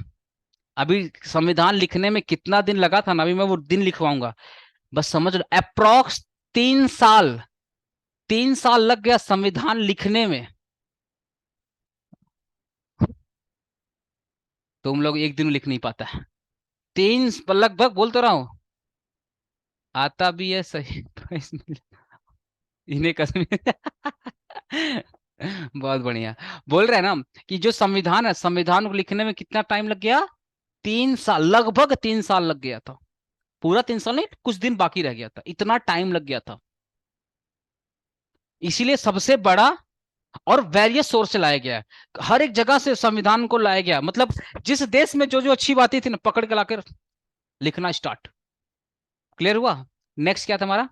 अभी संविधान लिखने में कितना दिन लगा था ना, अभी मैं वो दिन लिखवाऊंगा। बस समझ लो, अप्रोक्स 3 साल, 3 साल लग गया संविधान लिखने में। तुम लोग एक दिन में लिख नहीं पाता है। लगभग बोल तो रहा हूं, आता भी है सही तो इसमें इन्हें कसम। बहुत बढ़िया। बोल रहे हैं ना कि जो संविधान है, संविधान को लिखने में कितना टाइम लग गया? 3 साल, लगभग 3 साल लग गया था। पूरा 3 साल नहीं, कुछ दिन बाकी रह गया था, इतना टाइम लग गया था। इसीलिए सबसे बड़ा, और वेरियस सोर्स से लाया गया है, हर एक जगह से संविधान को लाया गया। मतलब जिस देश में जो जो अच्छी बातें थी ना, पकड़ के लाकर लिखना स्टार्ट। क्लियर हुआ? नेक्स्ट क्या था हमारा,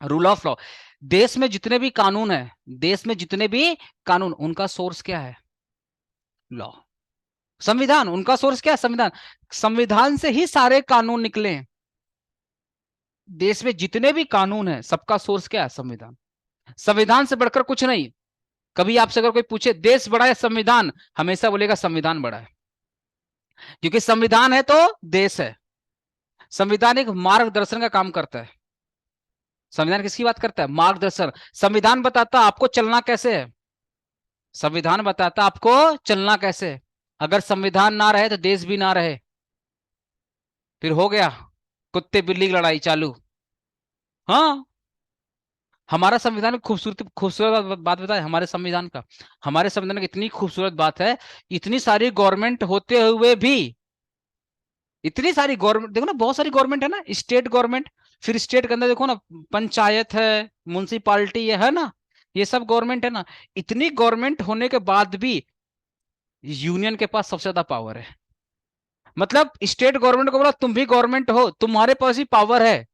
रूल ऑफ लॉ। देश में जितने भी कानून है, देश में जितने भी कानून, उनका सोर्स क्या है? लॉ। संविधान, उनका सोर्स क्या है? संविधान। संविधान से ही सारे कानून निकले हैं। देश में जितने भी कानून है, सबका सोर्स क्या है? संविधान। संविधान से बढ़कर कुछ नहीं। कभी आपसे अगर कोई पूछे देश बड़ा है संविधान, हमेशा बोलेगा संविधान बड़ा है, क्योंकि संविधान है तो देश है। संविधान एक मार्गदर्शन का काम करता है। संविधान किसकी बात करता है? मार्गदर्शन। संविधान बताता आपको चलना कैसे है, संविधान बताता आपको चलना कैसे। अगर संविधान ना रहे तो देश भी ना रहे, फिर हो गया कुत्ते बिल्ली की लड़ाई चालू। हाँ, हमारा संविधान खूबसूरत खूबसूरत बात बताए हमारे संविधान का। हमारे संविधान की इतनी खूबसूरत बात है, इतनी सारी गवर्नमेंट होते हुए भी, इतनी सारी गवर्नमेंट देखो ना, बहुत सारी गवर्नमेंट है ना, स्टेट गवर्नमेंट, फिर स्टेट के अंदर देखो ना पंचायत है, म्युनिसिपालिटी है ना, ये सब गवर्नमेंट है ना। इतनी गवर्नमेंट होने के बाद भी यूनियन के पास सबसे ज्यादा पावर है। मतलब स्टेट गवर्नमेंट को बोला तुम भी गवर्नमेंट हो, तुम्हारे पास ही पावर है,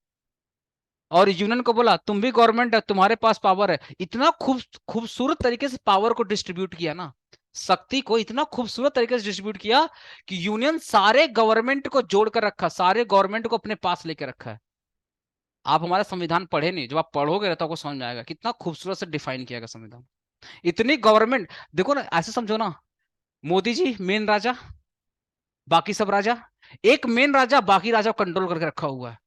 और यूनियन को बोला तुम भी गवर्नमेंट है, तुम्हारे पास पावर है। इतना खूबसूरत तरीके से पावर को डिस्ट्रीब्यूट किया ना, शक्ति को इतना खूबसूरत तरीके से डिस्ट्रीब्यूट किया कि यूनियन सारे गवर्नमेंट को जोड़ कर रखा, सारे गवर्नमेंट को अपने पास लेकर रखा है। आप हमारा संविधान पढ़े नहीं, जब आप पढ़ोगे तो आपको समझ में आएगा कितना खूबसूरत से डिफाइन किया गया संविधान। इतनी गवर्नमेंट देखो ना, ऐसे समझो ना, मोदी जी मेन राजा, बाकी सब राजा। एक मेन राजा बाकी राजा को कंट्रोल करके रखा हुआ है,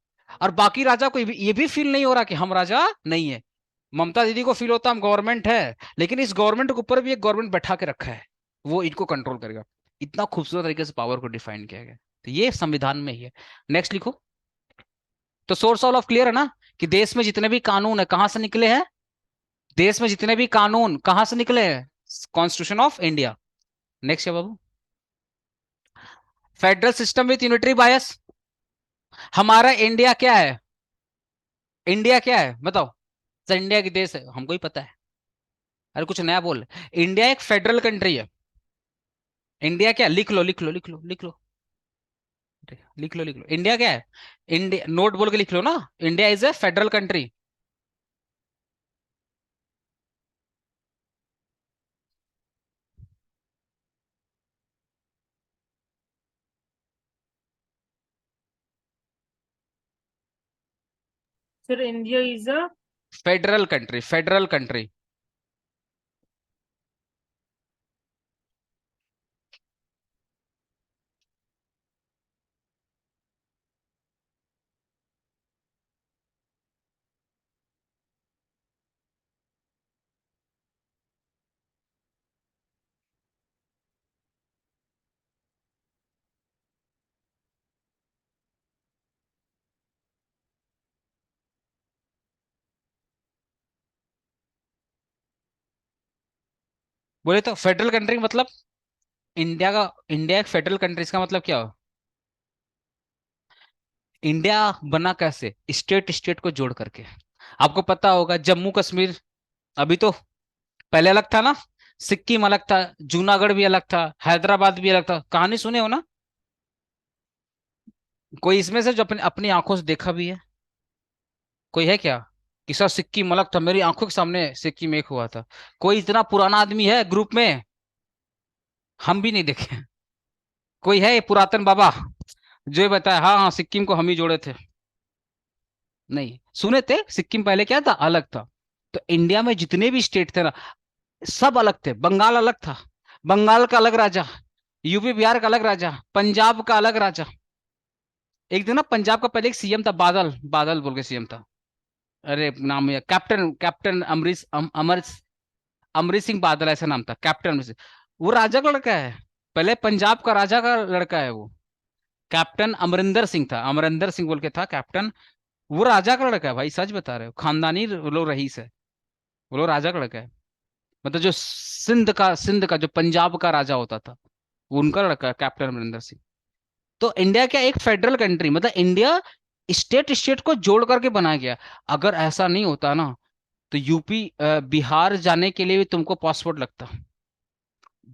और बाकी राजा को ये भी फील नहीं हो रहा कि हम राजा नहीं है। ममता दीदी को फील होता हम गवर्नमेंट है, लेकिन इस गवर्नमेंट के ऊपर भी एक गवर्नमेंट बैठा के रखा है, वो इनको कंट्रोल करेगा। इतना खूबसूरत तरीके से पावर को डिफाइन किया गया, तो ये संविधान में ही है। नेक्स्ट लिखो। तो सोर्स ऑल ऑफ क्लियर है ना, कि देश में जितने भी कानून है कहां से निकले हैं? देश में जितने भी कानून कहां से निकले हैं? Constitution of India. नेक्स्ट है बाबू, federal system with unitary bias. हमारा इंडिया क्या है? इंडिया क्या है बताओ सर? इंडिया की देश है, हमको ही पता है, अरे कुछ नया बोल। इंडिया एक फेडरल कंट्री है। इंडिया क्या? लिख लो लिख लो लिख लो लिख लो लिख लो लिख लो। इंडिया क्या है? इंडिया नोट बोल के लिख लो ना, India is a federal country. Sir, India is a federal country, federal country. बोले तो फेडरल कंट्री मतलब इंडिया का, इंडिया एक फेडरल कंट्री, इसका मतलब क्या हो? इंडिया बना कैसे? स्टेट स्टेट को जोड़ करके। आपको पता होगा जम्मू कश्मीर अभी तो पहले अलग था ना, सिक्किम अलग था, जूनागढ़ भी अलग था, हैदराबाद भी अलग था, कहानी सुने हो ना? कोई इसमें से जो अपने अपनी आंखों से देखा भी है? कोई है क्या कि सर सिक्किम अलग था, मेरी आंखों के सामने सिक्किम एक हुआ था? कोई इतना पुराना आदमी है ग्रुप में? हम भी नहीं देखे। कोई है ये पुरातन बाबा जो ये बताया हाँ हाँ सिक्किम को हम ही जोड़े थे? नहीं सुने थे, सिक्किम पहले क्या था, अलग था। तो इंडिया में जितने भी स्टेट थे ना, सब अलग थे। बंगाल अलग था, बंगाल का अलग राजा, यूपी बिहार का अलग राजा, पंजाब का अलग राजा। एक दिन ना पंजाब का पहले एक सीएम था, बादल, बादल बोल के सीएम था। अरे नाम है कैप्टन, कैप्टन अमरीश सिंह बादल ऐसा नाम था, कैप्टन अमरीश सिंह। वो राजा का लड़का है, पहले पंजाब का राजा का लड़का है वो। कैप्टन अमरिंदर सिंह था, अमरिंदर सिंह बोल के था कैप्टन। वो राजा का लड़का है भाई, सच बता रहे हो, खानदानी वो लोग रईस है, वो लोग राजा का लड़का है। मतलब जो सिंध का जो पंजाब का राजा होता था, वो उनका लड़का है कैप्टन अमरिंदर सिंह। तो इंडिया क्या एक फेडरल कंट्री, मतलब इंडिया स्टेट स्टेट को जोड़ करके बनाया गया। अगर ऐसा नहीं होता ना, तो यूपी बिहार जाने के लिए भी तुमको पासपोर्ट लगता,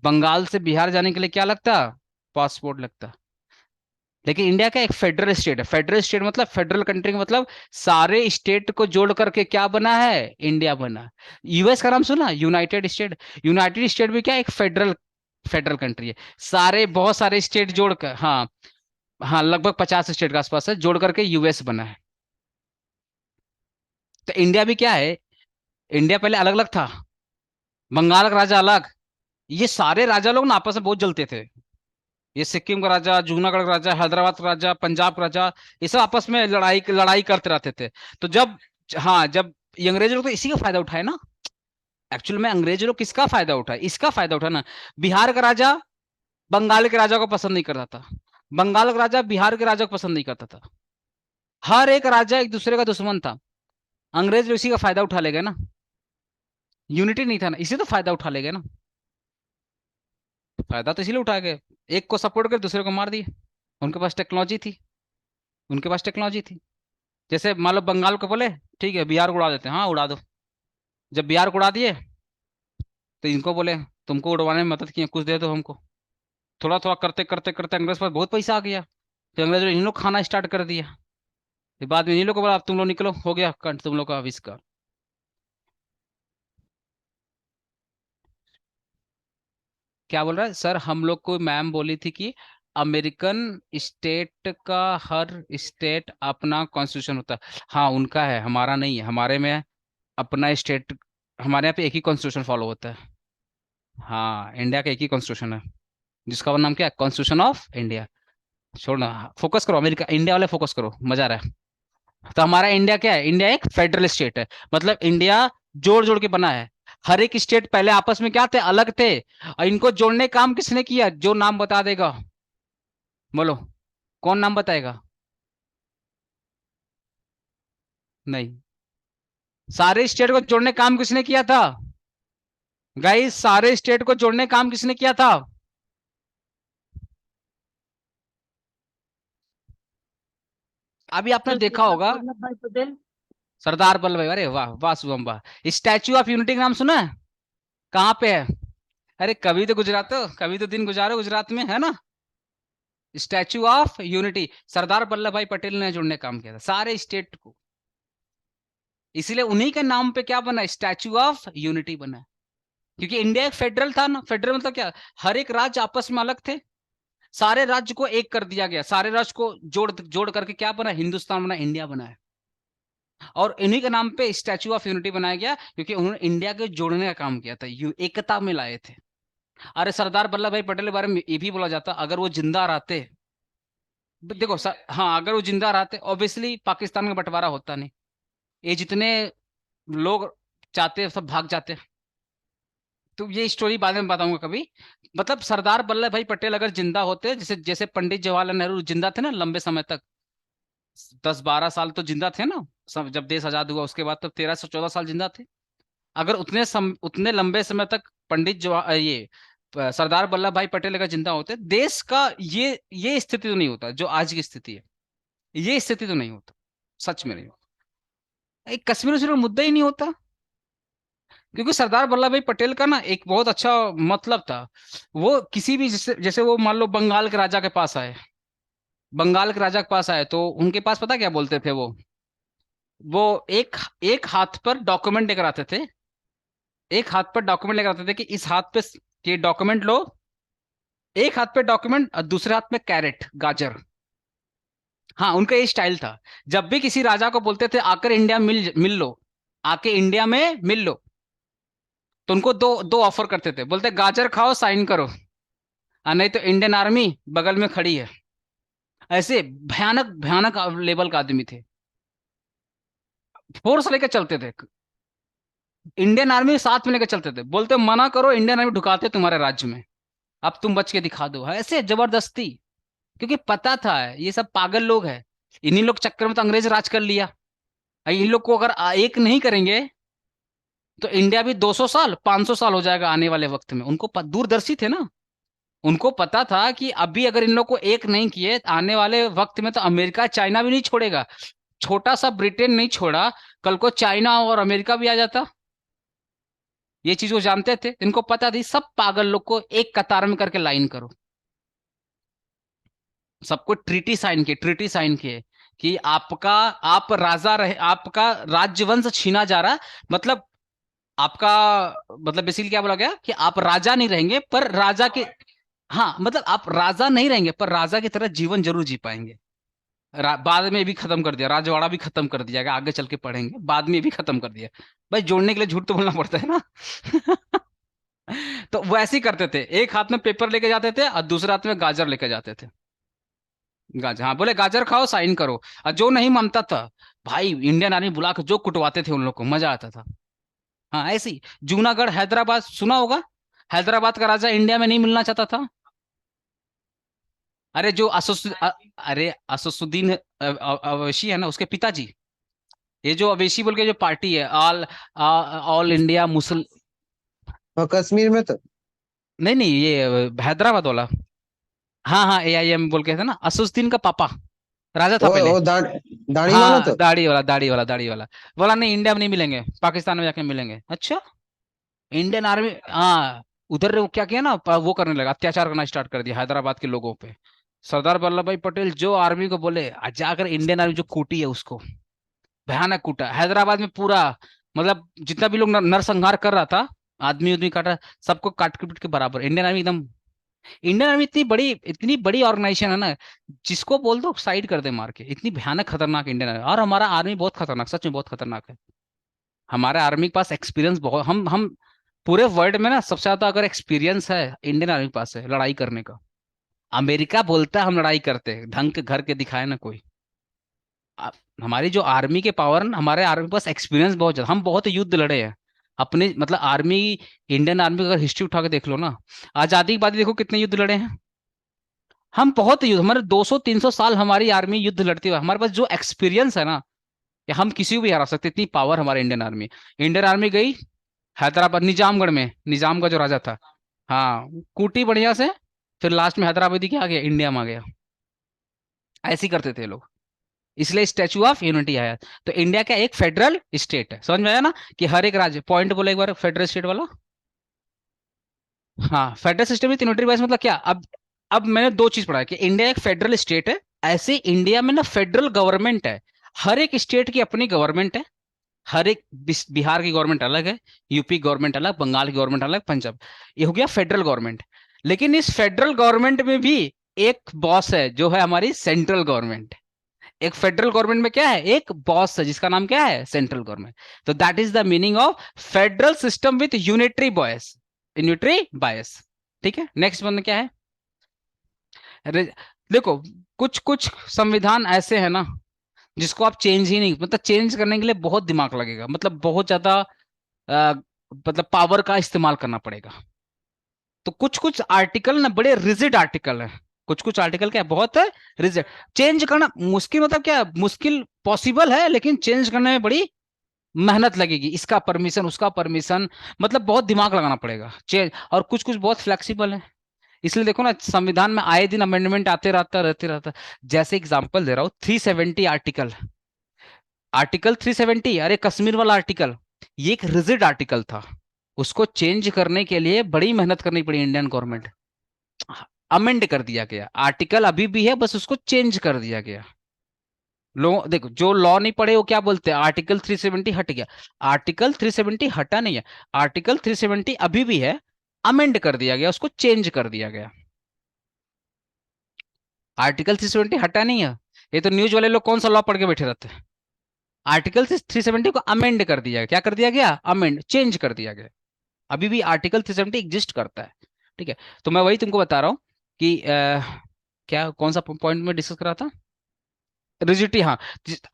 बंगाल से बिहार जाने के लिए क्या लगता? पासपोर्ट लगता। लेकिन इंडिया का एक फेडरल स्टेट है। फेडरल स्टेट मतलब फेडरल कंट्री का मतलब सारे स्टेट को जोड़ करके क्या बना है? इंडिया बना। यूएस का नाम सुना, यूनाइटेड स्टेट। यूनाइटेड स्टेट भी क्या एक फेडरल फेडरल कंट्री है। सारे बहुत सारे स्टेट जोड़कर, हाँ हाँ लगभग 50 स्टेट के आसपास है, जोड़ करके यूएस बना है। तो इंडिया भी क्या है? इंडिया पहले अलग अलग था, बंगाल का राजा अलग। ये सारे राजा लोग ना आपस में बहुत जलते थे। ये सिक्किम का राजा, जूनागढ़ का राजा, हैदराबाद का राजा, पंजाब का राजा, ये सब आपस में लड़ाई लड़ाई करते रहते थे। तो जब, हाँ, जब ये अंग्रेज लोग तो इसी का फायदा उठाए ना। एक्चुअल में अंग्रेज लोग किसका फायदा उठाए? इसका फायदा उठाना। बिहार का राजा बंगाल के राजा को पसंद नहीं करता था, बंगाल का राजा बिहार के राजा को पसंद नहीं करता था। हर एक राजा एक दूसरे का दुश्मन था। अंग्रेज लोग इसी का फायदा उठा ले गए ना। यूनिटी नहीं था ना, इसी तो फायदा उठा ले गए ना। फायदा तो इसीलिए उठा गए, एक को सपोर्ट कर दूसरे को मार दिए। उनके पास टेक्नोलॉजी थी, उनके पास टेक्नोलॉजी थी। जैसे मान लो बंगाल को बोले ठीक है बिहार को उड़ा देते हैं, हाँ उड़ा दो। जब बिहार को उड़ा दिए तो इनको बोले तुमको उड़वाने में मदद किए, कुछ दे दो हमको। थोड़ा थोड़ा करते करते करते अंग्रेज पर बहुत पैसा आ गया। फिर अंग्रेज ने इन लोग खाना स्टार्ट कर दिया। फिर बाद में इन लोग को बोला अब तुम लोग निकलो, हो गया कंट तुम लोग का आविष्कार। क्या बोल रहा है सर? हम लोग को मैम बोली थी कि अमेरिकन स्टेट का हर स्टेट अपना कॉन्स्टिट्यूशन होता है। हाँ उनका है, हमारा नहीं है। हमारे में अपना स्टेट, हमारे यहाँ पे एक ही कॉन्स्टिट्यूशन फॉलो होता है। हाँ इंडिया का एक ही कॉन्स्टिट्यूशन है, जिसका नाम क्या है? Constitution of India. छोड़ना, फोकस करो अमेरिका, इंडिया वाले फोकस करो, मजा आ रहा है। तो हमारा इंडिया क्या है? इंडिया एक फेडरल स्टेट है, मतलब इंडिया जोड़ जोड़ के बना है। हर एक स्टेट पहले आपस में क्या थे? अलग थे। और इनको जोड़ने काम किसने किया? जो नाम बता देगा बोलो, कौन नाम बताएगा? नहीं, सारे स्टेट को जोड़ने काम किसने किया था? गाइस सारे स्टेट को जोड़ने काम किसने किया था? अभी आपने देखा होगा वल्लभ भाई पटेल। सरदार वल्लभ भाई, अरे वाह वाह शुभम वाह। स्टैच्यू ऑफ यूनिटी का नाम सुना है? कहाँ पे है? अरे कभी तो गुजरात, तो कभी तो दिन गुजारो गुजरात में, है ना। Statue of unity Sardar Vallabh भाई पटेल ने जोड़ने काम किया था सारे स्टेट को। इसीलिए उन्हीं के नाम पे क्या बना? स्टैच्यू ऑफ यूनिटी बना। क्योंकि इंडिया एक फेडरल था ना। फेडरल मतलब क्या? हर एक राज्य आपस में अलग थे, सारे राज्य को एक कर दिया गया, सारे राज्य को जोड़ जोड़ करके क्या बना? हिंदुस्तान बना, इंडिया बना है। और इन्हीं के नाम पे स्टैच्यू ऑफ यूनिटी बनाया गया, क्योंकि उन्होंने इंडिया को जोड़ने का काम किया था, एकता में लाए थे। अरे सरदार वल्लभ भाई पटेल के बारे में ये भी बोला जाता, अगर वो जिंदा रहते, देखो हाँ अगर वो जिंदा रहते ऑब्वियसली पाकिस्तान का बंटवारा होता नहीं। ये जितने लोग चाहते सब भाग जाते। तो ये स्टोरी बाद में बताऊंगा कभी। मतलब सरदार वल्लभ भाई पटेल अगर जिंदा होते, जैसे जैसे पंडित जवाहरलाल नेहरू जिंदा थे ना लंबे समय तक, 10-12 साल तो जिंदा थे ना। सब जब देश आजाद हुआ उसके बाद तो 13 से 14 साल जिंदा थे। अगर उतने लंबे समय तक पंडित सरदार वल्लभ भाई पटेल अगर जिंदा होते, देश का ये स्थिति तो नहीं होता जो आज की स्थिति है। ये स्थिति तो नहीं होता, सच में नहीं होता। कश्मीर वश्मीर का मुद्दा ही नहीं होता। क्योंकि सरदार वल्लभ भाई पटेल का ना एक बहुत अच्छा मतलब था। वो किसी भी जैसे वो मान लो बंगाल के राजा के पास आए, बंगाल के राजा के पास आए तो उनके पास पता क्या बोलते थे? वो एक एक हाथ पर डॉक्यूमेंट लेकर आते थे, एक हाथ पर डॉक्यूमेंट लेकर आते थे कि इस हाथ पे ये डॉक्यूमेंट लो। एक हाथ पे डॉक्यूमेंट और दूसरे हाथ में कैरेट, गाजर। हाँ उनका ये स्टाइल था। जब भी किसी राजा को बोलते थे आकर इंडिया मिल मिल लो, आके इंडिया में मिल लो, तो उनको दो दो ऑफर करते थे। बोलते गाजर खाओ साइन करो, और नहीं तो इंडियन आर्मी बगल में खड़ी है। ऐसे भयानक भयानक लेवल का आदमी थे, फोर्स लेकर चलते थे। इंडियन आर्मी साथ में लेकर चलते थे, बोलते मना करो इंडियन आर्मी ढुकाते तुम्हारे राज्य में, अब तुम बच के दिखा दो, ऐसे जबरदस्ती। क्योंकि पता था ये सब पागल लोग हैं, इन्हीं लोग चक्कर में तो अंग्रेज राज कर लिया। इन लोग को अगर एक नहीं करेंगे तो इंडिया भी 200 साल 500 साल हो जाएगा आने वाले वक्त में। उनको दूरदर्शी थे ना। उनको पता था कि अभी अगर इन लोग को एक नहीं किए, आने वाले वक्त में तो अमेरिका चाइना भी नहीं छोड़ेगा। छोटा सा ब्रिटेन नहीं छोड़ा, कल को चाइना और अमेरिका भी आ जाता। ये चीज वो जानते थे, इनको पता थी सब पागल लोग को एक कतार में करके लाइन करो, सबको ट्रीटी साइन किए कि आप राजा रहे, आपका राज्यवंश छीना जा रहा। मतलब आपका, मतलब बेसिकली क्या बोला गया कि आप राजा नहीं रहेंगे पर राजा के, हाँ मतलब आप राजा नहीं रहेंगे पर राजा की तरह जीवन जरूर जी पाएंगे। बाद में ये भी खत्म कर दिया, राजवाड़ा भी खत्म कर दिया गया, आगे चल के पढ़ेंगे, बाद में ये भी खत्म कर दिया। भाई जोड़ने के लिए झूठ तो बोलना पड़ता है ना। तो वो ऐसे ही करते थे, एक हाथ में पेपर लेके जाते थे और दूसरे हाथ में गाजर लेके जाते थे। गाजर, हाँ, बोले गाजर खाओ साइन करो। और जो नहीं मानता था भाई, इंडियन आर्मी बुला के जो कुटवाते थे उन लोग को, मजा आता था। हाँ, ऐसे ही जूनागढ़ हैदराबाद सुना होगा, हैदराबाद का राजा इंडिया में नहीं मिलना चाहता था। अरे जो अरे असुद्दीन अवैसी है ना, उसके पिताजी, ये जो अवैसी बोल के जो पार्टी है, ऑल इंडिया मुसल, और कश्मीर में तो नहीं नहीं, ये हैदराबाद वाला। हाँ हाँ, AIM बोल के था ना, असुद्दीन का पापा राजा था पहले। वो दाढ़ी वाला हाँ, तो। दाढ़ी वाला बोला नहीं, इंडिया में नहीं मिलेंगे, पाकिस्तान में जाके मिलेंगे। अच्छा, इंडियन आर्मी, हाँ, उधर वो क्या किया ना, वो करने लगा, अत्याचार करना स्टार्ट कर दिया हैदराबाद के लोगों पे। सरदार वल्लभ भाई पटेल जो आर्मी को बोले, जाकर इंडियन आर्मी जो कूटी है उसको, भयानक कूटा हैदराबाद में पूरा। मतलब जितना भी लोग नरसंहार कर रहा था, आदमी उदमी काटा, सबको काट पीट के बराबर। इंडियन आर्मी एकदम, इंडियन आर्मी इतनी बड़ी ऑर्गेनाइजेशन है ना, जिसको बोल दो साइड कर दे मार के, इतनी भयानक खतरनाक इंडियन आर्मी। और हमारा आर्मी बहुत खतरनाक, सच में बहुत खतरनाक है। हमारे आर्मी के पास एक्सपीरियंस बहुत, हम पूरे वर्ल्ड में ना सबसे ज्यादा अगर एक्सपीरियंस है इंडियन आर्मी के पास है लड़ाई करने का। अमेरिका बोलता है हम लड़ाई करते हैं, ढंग के घर के दिखाए ना कोई। आ- हमारी जो आर्मी के पावर ना, हमारे आर्मी के पास एक्सपीरियंस बहुत ज्यादा, हम बहुत युद्ध लड़े हैं अपने, मतलब आर्मी, इंडियन आर्मी का अगर हिस्ट्री उठा के देख लो ना, आजादी के बाद ही देखो कितने युद्ध लड़े हैं हम, बहुत युद्ध, हमारे 200-300 साल हमारी आर्मी युद्ध लड़ती हुई, हमारे पास जो एक्सपीरियंस है ना, कि हम किसी को भी हरा सकते, इतनी पावर हमारे इंडियन आर्मी। इंडियन आर्मी गई हैदराबाद, निजामगढ़ में, निजाम का जो राजा था, हाँ, कूटी बढ़िया से, फिर लास्ट में हैदराबादी क्या आ गया, इंडिया में आ गया। ऐसे ही करते थे लोग, इसलिए स्टैचू ऑफ यूनिटी आया। तो इंडिया क्या एक फेडरल स्टेट है, समझ में आया ना, कि हर एक राज्य, पॉइंट बोला एक बार फेडरल स्टेट वाला। हाँ, फेडरल सिस्टम में यूनिटरी वाइज मतलब क्या, अब मैंने दो चीज पढ़ा है, कि इंडिया एक फेडरल स्टेट है, ऐसे इंडिया में ना फेडरल गवर्नमेंट है, हर एक स्टेट की अपनी गवर्नमेंट है। हर एक बिहार की गवर्नमेंट अलग है, यूपी गवर्नमेंट अलग, बंगाल की गवर्नमेंट अलग, पंजाब, ये हो गया फेडरल गवर्नमेंट। लेकिन इस फेडरल गवर्नमेंट में भी एक बॉस है, जो है हमारी सेंट्रल गवर्नमेंट। एक फेडरल गवर्नमेंट में क्या है, एक बॉस है जिसका नाम क्या है, सेंट्रल गवर्नमेंट। तो that is the meaning of federal system with unitary bias, unitary bias. ठीक है, नेक्स्ट वन क्या है, देखो, कुछ कुछ संविधान ऐसे है ना जिसको आप चेंज ही नहीं, मतलब चेंज करने के लिए बहुत दिमाग लगेगा, मतलब बहुत ज्यादा मतलब पावर का इस्तेमाल करना पड़ेगा। तो कुछ कुछ आर्टिकल ना बड़े रिजिड आर्टिकल है, कुछ कुछ आर्टिकल क्या है, बहुत है रिजिड, चेंज करना मुश्किल, मतलब क्या मुश्किल, पॉसिबल है लेकिन चेंज करने में बड़ी मेहनत लगेगी, इसका परमिशन उसका परमिशन, मतलब बहुत दिमाग लगाना पड़ेगा चेंज। और कुछ कुछ बहुत फ्लेक्सिबल है, इसलिए देखो ना संविधान में आए दिन अमेंडमेंट आते रहता। जैसे एग्जांपल दे रहा हूँ, 370 आर्टिकल, आर्टिकल 370, अरे कश्मीर वाला आर्टिकल, ये एक रिजिड आर्टिकल था, उसको चेंज करने के लिए बड़ी मेहनत करनी पड़ी इंडियन गवर्नमेंट, अमेंड कर दिया गया, आर्टिकल अभी भी है, बस उसको चेंज कर दिया गया। लोग देखो, जो लॉ नहीं पढ़े वो क्या बोलते हैं, आर्टिकल 370 हट गया। आर्टिकल 370 हटा नहीं है, आर्टिकल 370 अभी भी है, अमेंड कर दिया गया, उसको चेंज कर दिया गया। आर्टिकल 370 हटा नहीं है, ये तो न्यूज वाले लोग कौन सा लॉ पढ़ के बैठे रहते हैं। आर्टिकल 370 को अमेंड कर दिया गया, क्या कर दिया गया, अमेंड, चेंज कर दिया गया। अभी भी आर्टिकल 370 एग्जिस्ट करता है। ठीक है, तो मैं वही तुमको बता रहा हूँ कि क्या, कौन सा पॉइंट में डिस्कस कर रहा था, रिजिडिटी, हाँ।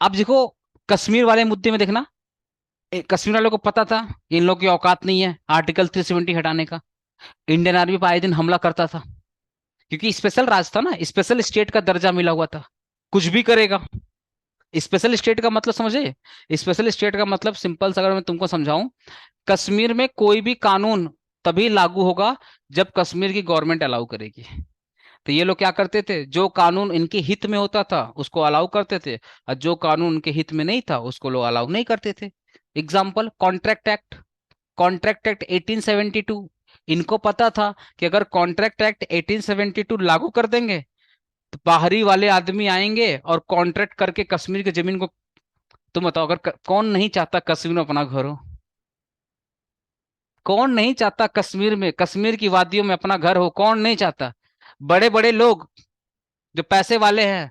अब देखो, कश्मीर वाले मुद्दे में देखना, कश्मीर वालों को पता था कि इन लोगों की औकात नहीं है आर्टिकल 370 हटाने का, इंडियन आर्मी पर आए दिन हमला करता था, क्योंकि स्पेशल राज था ना, स्पेशल स्टेट का दर्जा मिला हुआ था, कुछ भी करेगा। स्पेशल स्टेट का मतलब समझे, स्पेशल स्टेट का मतलब सिंपल सा अगर मैं तुमको समझाऊं, कश्मीर में कोई भी कानून तभी लागू होगा जब कश्मीर की गवर्नमेंट अलाउ करेगी। तो ये लोग क्या करते थे, जो कानून इनके हित में होता था उसको अलाउ करते थे, और जो कानून उनके हित में नहीं था उसको लोग अलाउ नहीं करते थे। Example, contract act, contract act 1872, इनको पता था कि अगर कॉन्ट्रैक्ट एक्ट 1872 लागू कर देंगे तो बाहरी वाले आदमी आएंगे और कॉन्ट्रैक्ट करके कश्मीर की जमीन को, तुम बताओ, अगर कौन नहीं चाहता कश्मीर में अपना घर हो, कौन नहीं चाहता कश्मीर में, कश्मीर की वादियों में अपना घर हो, कौन नहीं चाहता। बड़े बड़े लोग जो पैसे वाले हैं,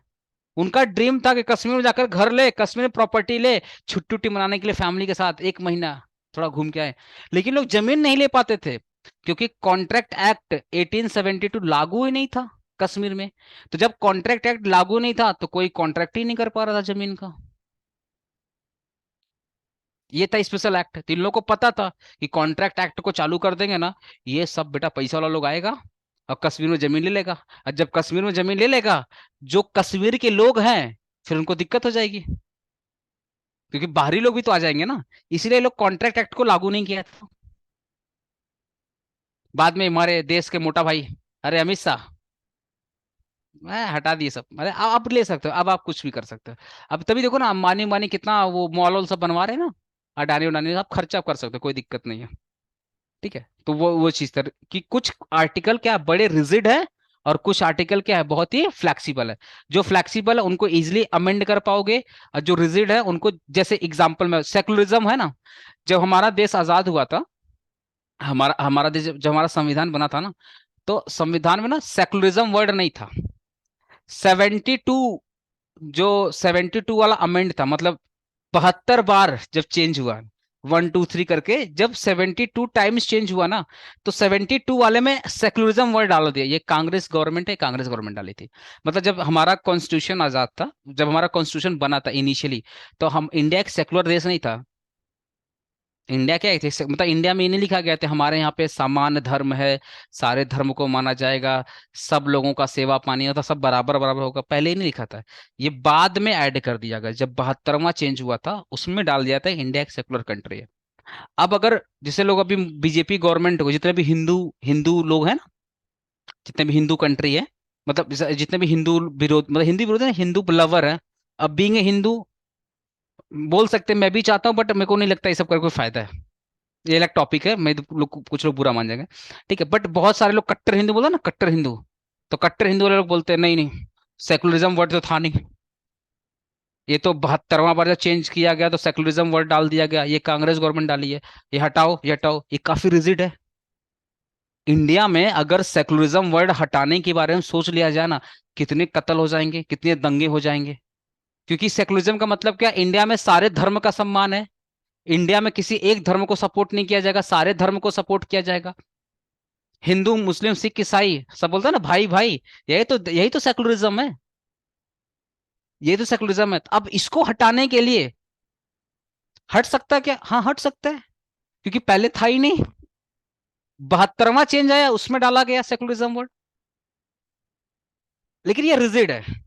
उनका ड्रीम था कि कश्मीर में जाकर घर ले, कश्मीर में प्रॉपर्टी ले, छुट्टी उट्टी मनाने के लिए फैमिली के साथ 1 महीना थोड़ा घूम के आए। लेकिन लोग जमीन नहीं ले पाते थे, क्योंकि कॉन्ट्रैक्ट एक्ट 1872 लागू ही नहीं था कश्मीर में। तो जब कॉन्ट्रैक्ट एक्ट लागू नहीं था तो कोई कॉन्ट्रैक्ट ही नहीं कर पा रहा था जमीन का। ये था स्पेशल एक्ट। तो इन लोगों को पता था कि कॉन्ट्रैक्ट एक्ट को चालू कर देंगे ना, ये सब बेटा पैसा वाला लोग आएगा और कश्मीर में जमीन ले लेगा। और जब कश्मीर में जमीन ले लेगा, जो कश्मीर के लोग हैं फिर उनको दिक्कत हो जाएगी, क्योंकि बाहरी लोग भी तो आ जाएंगे ना। इसीलिए लोग कॉन्ट्रैक्ट एक्ट को लागू नहीं किया था। बाद में हमारे देश के मोटा भाई, अरे अमित शाह, मैं हटा दिए सब। अरे आप ले सकते हो, अब आप कुछ भी कर सकते हो। अब तभी देखो ना, अंबानी अंबानी कितना वो मॉल वॉल सब बनवा रहे हैं ना, अडानी उडानी, आप खर्चा कर सकते हो, कोई दिक्कत नहीं है। ठीक है, तो वो चीज तर कि कुछ आर्टिकल क्या बड़े रिजिड है और कुछ आर्टिकल क्या है बहुत ही फ्लेक्सिबल है। जो फ्लेक्सिबल है उनको इजिली अमेंड कर पाओगे, और जो रिजिड है उनको, जैसे एग्जांपल में सेकुलरिज्म है ना, जब हमारा देश आजाद हुआ था, हमारा हमारा देश जब हमारा संविधान बना था ना, तो संविधान में ना सेकुलरिज्म वर्ड नहीं था। 72, जो 72 वाला अमेंड था, मतलब 72 बार जब चेंज हुआ, 1 2 3 करके जब 72 टाइम्स चेंज हुआ ना, तो 72 वाले में सेकुलरिज्म वर्ड डाल दिया। ये कांग्रेस गवर्नमेंट है, कांग्रेस गवर्नमेंट डाली थी। मतलब जब हमारा कॉन्स्टिट्यूशन आजाद था, जब हमारा कॉन्स्टिट्यूशन बना था इनिशियली, तो हम इंडिया एक सेकुलर देश नहीं था। इंडिया क्या है, मतलब इंडिया में ये नहीं लिखा गया था हमारे यहाँ पे सामान्य धर्म है, सारे धर्म को माना जाएगा, सब लोगों का सेवा पानी होता, सब बराबर बराबर होगा, पहले ही नहीं लिखा था। ये बाद में ऐड कर दिया गया, जब 72वां चेंज हुआ था उसमें डाल दिया था इंडिया एक सेकुलर कंट्री है। अब अगर जैसे लोग अभी बीजेपी गवर्नमेंट को, जितने भी हिंदू हिंदू लोग हैं ना, जितने भी हिंदू कंट्री है, मतलब जितने भी हिंदू विरोध, मतलब हिंदू विरोध है, हिंदू लवर है, अब बीइंग ए हिंदू बोल सकते हैं, मैं भी चाहता हूँ, बट मेरे को नहीं लगता ये सब करके कोई फायदा है। ये अलग टॉपिक है, मैं तो लोग, कुछ लोग बुरा मान जाएंगे। ठीक है, बट बहुत सारे लोग कट्टर हिंदू बोलते हैं ना, कट्टर हिंदू, तो कट्टर हिंदू वाले लोग बोलते हैं नहीं नहीं, सेकुलरिज्म वर्ड तो था नहीं, ये तो 72वां बार जब चेंज किया गया तो सेकुलरिज्म वर्ड डाल दिया गया, ये कांग्रेस गवर्नमेंट डाली है, ये हटाओ ये हटाओ, ये काफी रिजिड है। इंडिया में अगर सेकुलरिज्म वर्ड हटाने के बारे में सोच लिया जाए ना, कितने कत्ल हो जाएंगे, कितने दंगे हो जाएंगे। क्योंकि सेकुलरिज्म का मतलब क्या, इंडिया में सारे धर्म का सम्मान है, इंडिया में किसी एक धर्म को सपोर्ट नहीं किया जाएगा, सारे धर्म को सपोर्ट किया जाएगा। हिंदू मुस्लिम सिख ईसाई सब बोलता है ना भाई भाई, यही तो सेकुलरिज्म है, यही तो सेकुलरिज्म है। तो अब इसको हटाने के लिए हट सकता है क्या? हाँ हट सकता है, क्योंकि पहले था ही नहीं, 72वां चेंज आया उसमें डाला गया सेकुलरिज्म वर्ड, लेकिन ये रिजिड है।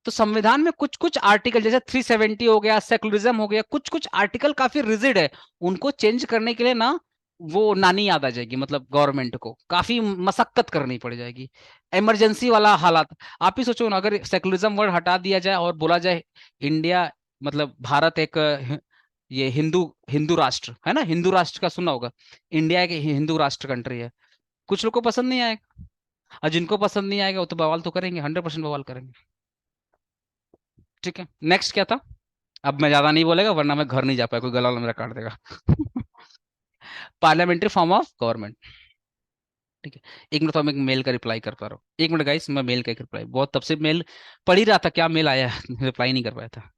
तो संविधान में कुछ कुछ आर्टिकल, जैसे 370 हो गया, सेकुलरिज्म हो गया, कुछ कुछ आर्टिकल काफी रिजिड है, उनको चेंज करने के लिए ना वो नानी याद आ जाएगी, मतलब गवर्नमेंट को काफी मशक्कत करनी पड़ जाएगी, इमरजेंसी वाला हालात। आप ही सोचो ना, अगर सेकुलरिज्म वर्ड हटा दिया जाए और बोला जाए इंडिया, मतलब भारत एक ये हिंदू हिंदू राष्ट्र है ना, हिंदू राष्ट्र का सुना होगा, इंडिया एक हिंदू राष्ट्र कंट्री है, कुछ लोग को पसंद नहीं आएगा, और जिनको पसंद नहीं आएगा वो तो बवाल तो करेंगे, 100% बवाल करेंगे। ठीक है, नेक्स्ट क्या था? अब मैं ज्यादा नहीं बोलेगा वरना मैं घर नहीं जा पाया, कोई गला वाला मेरा काट देगा। Parliamentary form of government. ठीक है, एक मिनट, तो मैं एक मेल का रिप्लाई कर पा रहा हूँ, एक मिनट गाइस, मैं मेल का एक रिप्लाई, बहुत तब से मेल पढ़ ही रहा था, क्या मेल आया रिप्लाई नहीं कर पाया था।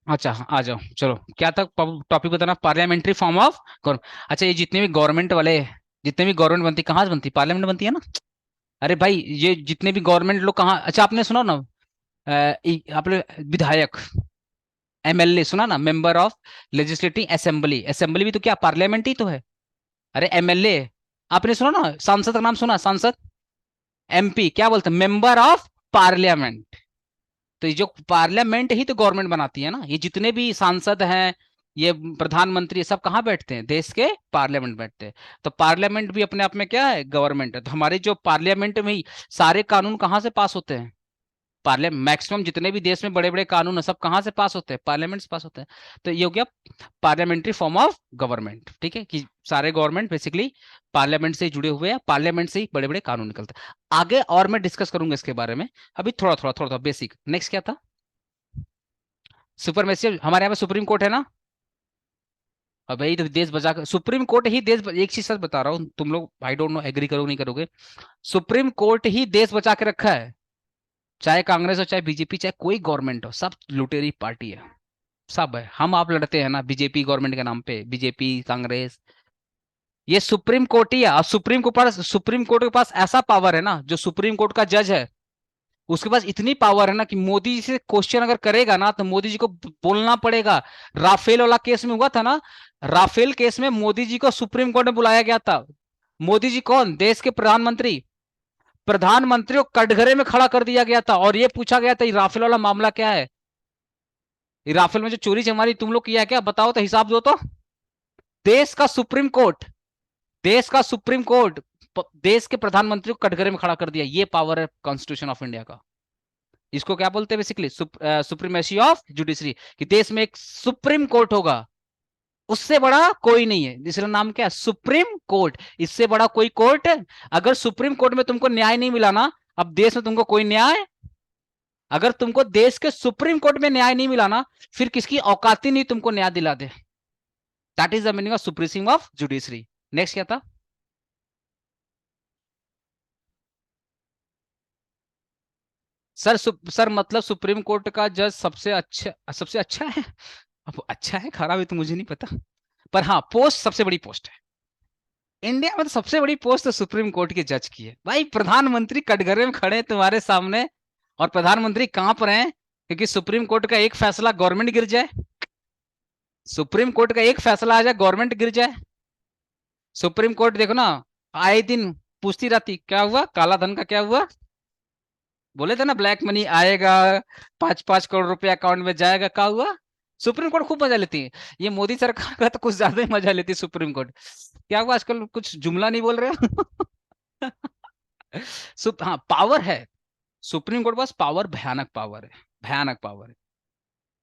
अच्छा हाँ, आ जाओ, चलो क्या था टॉपिक बताना, पार्लियामेंट्री फॉर्म ऑफ गवर्नमेंट। अच्छा, ये जितने भी गवर्नमेंट वाले, जितने भी गवर्नमेंट बनती कहाँ से बनती, पार्लियामेंट बनती है ना। अरे भाई, ये जितने भी गवर्नमेंट लोग कहाँ, अच्छा आपने सुना ना, आपने विधायक, एमएलए सुना ना, member of legislative assembly, assembly भी तो क्या पार्लियामेंट ही तो है। अरे एमएलए, आपने सुना ना, सांसद का नाम सुना, सांसद, एमपी क्या बोलते हैं, मेंबर ऑफ पार्लियामेंट। तो ये जो पार्लियामेंट ही तो गवर्नमेंट बनाती है ना, ये जितने भी सांसद हैं, ये प्रधानमंत्री, सब कहाँ बैठते हैं, देश के पार्लियामेंट बैठते हैं। तो पार्लियामेंट भी अपने आप में क्या है, गवर्नमेंट है। तो हमारे जो पार्लियामेंट में ही सारे कानून कहाँ से पास होते हैं, पार्लियामेंट, मैक्सिमम जितने भी देश में बड़े बड़े कानून है सब कहाँ से पास होते हैं? पार्लियामेंट से पास होते हैं। तो ये हो गया पार्लियामेंट्री फॉर्म ऑफ गवर्नमेंट, ठीक है, कि सारे गवर्नमेंट बेसिकली पार्लियामेंट से ही जुड़े हुए हैं, पार्लियामेंट से ही बड़े बड़े कानून निकलते हैं। आगे और मैं डिस्कस करूंगा इसके बारे में, अभी थोड़ा थोड़ा थोड़ा थोड़ा बेसिक। नेक्स्ट क्या था? सुपरमेसी। हमारे यहाँ पे सुप्रीम कोर्ट है ना, अब यही तो देश बचा कर, सुप्रीम कोर्ट ही देश, एक चीज सच बता रहा हूँ, तुम लोग आई डोंट नो एग्री करोगे नहीं करोगे, सुप्रीम कोर्ट ही देश बचा के रखा है। चाहे कांग्रेस हो, चाहे बीजेपी, चाहे कोई गवर्नमेंट हो, सब लुटेरी पार्टी है, सब है। हम आप लड़ते हैं ना बीजेपी गवर्नमेंट के नाम पे, बीजेपी कांग्रेस, ये सुप्रीम कोर्ट ही है। और सुप्रीम कोर्ट के पास ऐसा पावर है ना, जो सुप्रीम कोर्ट का जज है उसके पास इतनी पावर है ना कि मोदी जी से क्वेश्चन अगर करेगा ना तो मोदी जी को बोलना पड़ेगा। राफेल वाला केस में हुआ था ना, राफेल केस में मोदी जी को सुप्रीम कोर्ट में बुलाया गया था। मोदी जी कौन? देश के प्रधानमंत्री, प्रधानमंत्री को कटघरे में खड़ा कर दिया गया था और ये पूछा गया था ये राफेल वाला मामला क्या है, ये राफेल में जो चोरी चमारी तुम लोग किया है क्या, बताओ तो, हिसाब दो तो। देश का सुप्रीम कोर्ट, देश का सुप्रीम कोर्ट देश के प्रधानमंत्री को कटघरे में खड़ा कर दिया। ये पावर है कॉन्स्टिट्यूशन ऑफ इंडिया का। इसको क्या बोलते हैं बेसिकली? सुप्रीमेसी ऑफ जुडिशरी, कि देश में एक सुप्रीम कोर्ट होगा, उससे बड़ा कोई नहीं है। दूसरा नाम क्या है? Supreme court. इससे बड़ा कोई कोर्ट, अगर सुप्रीम कोर्ट में तुमको न्याय नहीं मिला ना, अब देश में तुमको कोई न्याय, अगर तुमको देश के सुप्रीम कोर्ट में न्याय नहीं मिला ना, फिर किसकी औकात ही नहीं तुमको न्याय दिला दे। That is the meaning of superseding of judiciary. Next क्या था? सर मतलब सुप्रीम कोर्ट का जज सबसे अच्छा है? अब अच्छा है खराब है तो मुझे नहीं पता, पर हाँ पोस्ट सबसे बड़ी पोस्ट है इंडिया में। तो सबसे बड़ी पोस्ट तो सुप्रीम कोर्ट के जज की है भाई। प्रधानमंत्री कटघरे में खड़े हैं तुम्हारे सामने और प्रधानमंत्री कांप रहे हैं क्योंकि सुप्रीम कोर्ट का एक फैसला गवर्नमेंट गिर जाए, सुप्रीम कोर्ट का एक फैसला आ जाए गवर्नमेंट गिर जाए। सुप्रीम कोर्ट देखो ना, आए दिन पूछती रहती क्या हुआ, काला धन का क्या हुआ, बोले थे ना ब्लैक मनी आएगा, 5-5 करोड़ रुपए अकाउंट में जाएगा, क्या हुआ? सुप्रीम कोर्ट खूब मजा लेती है। ये मोदी सरकार का तो कुछ ज्यादा ही मजा लेती है सुप्रीम कोर्ट। क्या हुआ आजकल, कुछ जुमला नहीं बोल रहे हो? हाँ पावर है सुप्रीम कोर्ट पास, पावर भयानक पावर है, भयानक पावर है।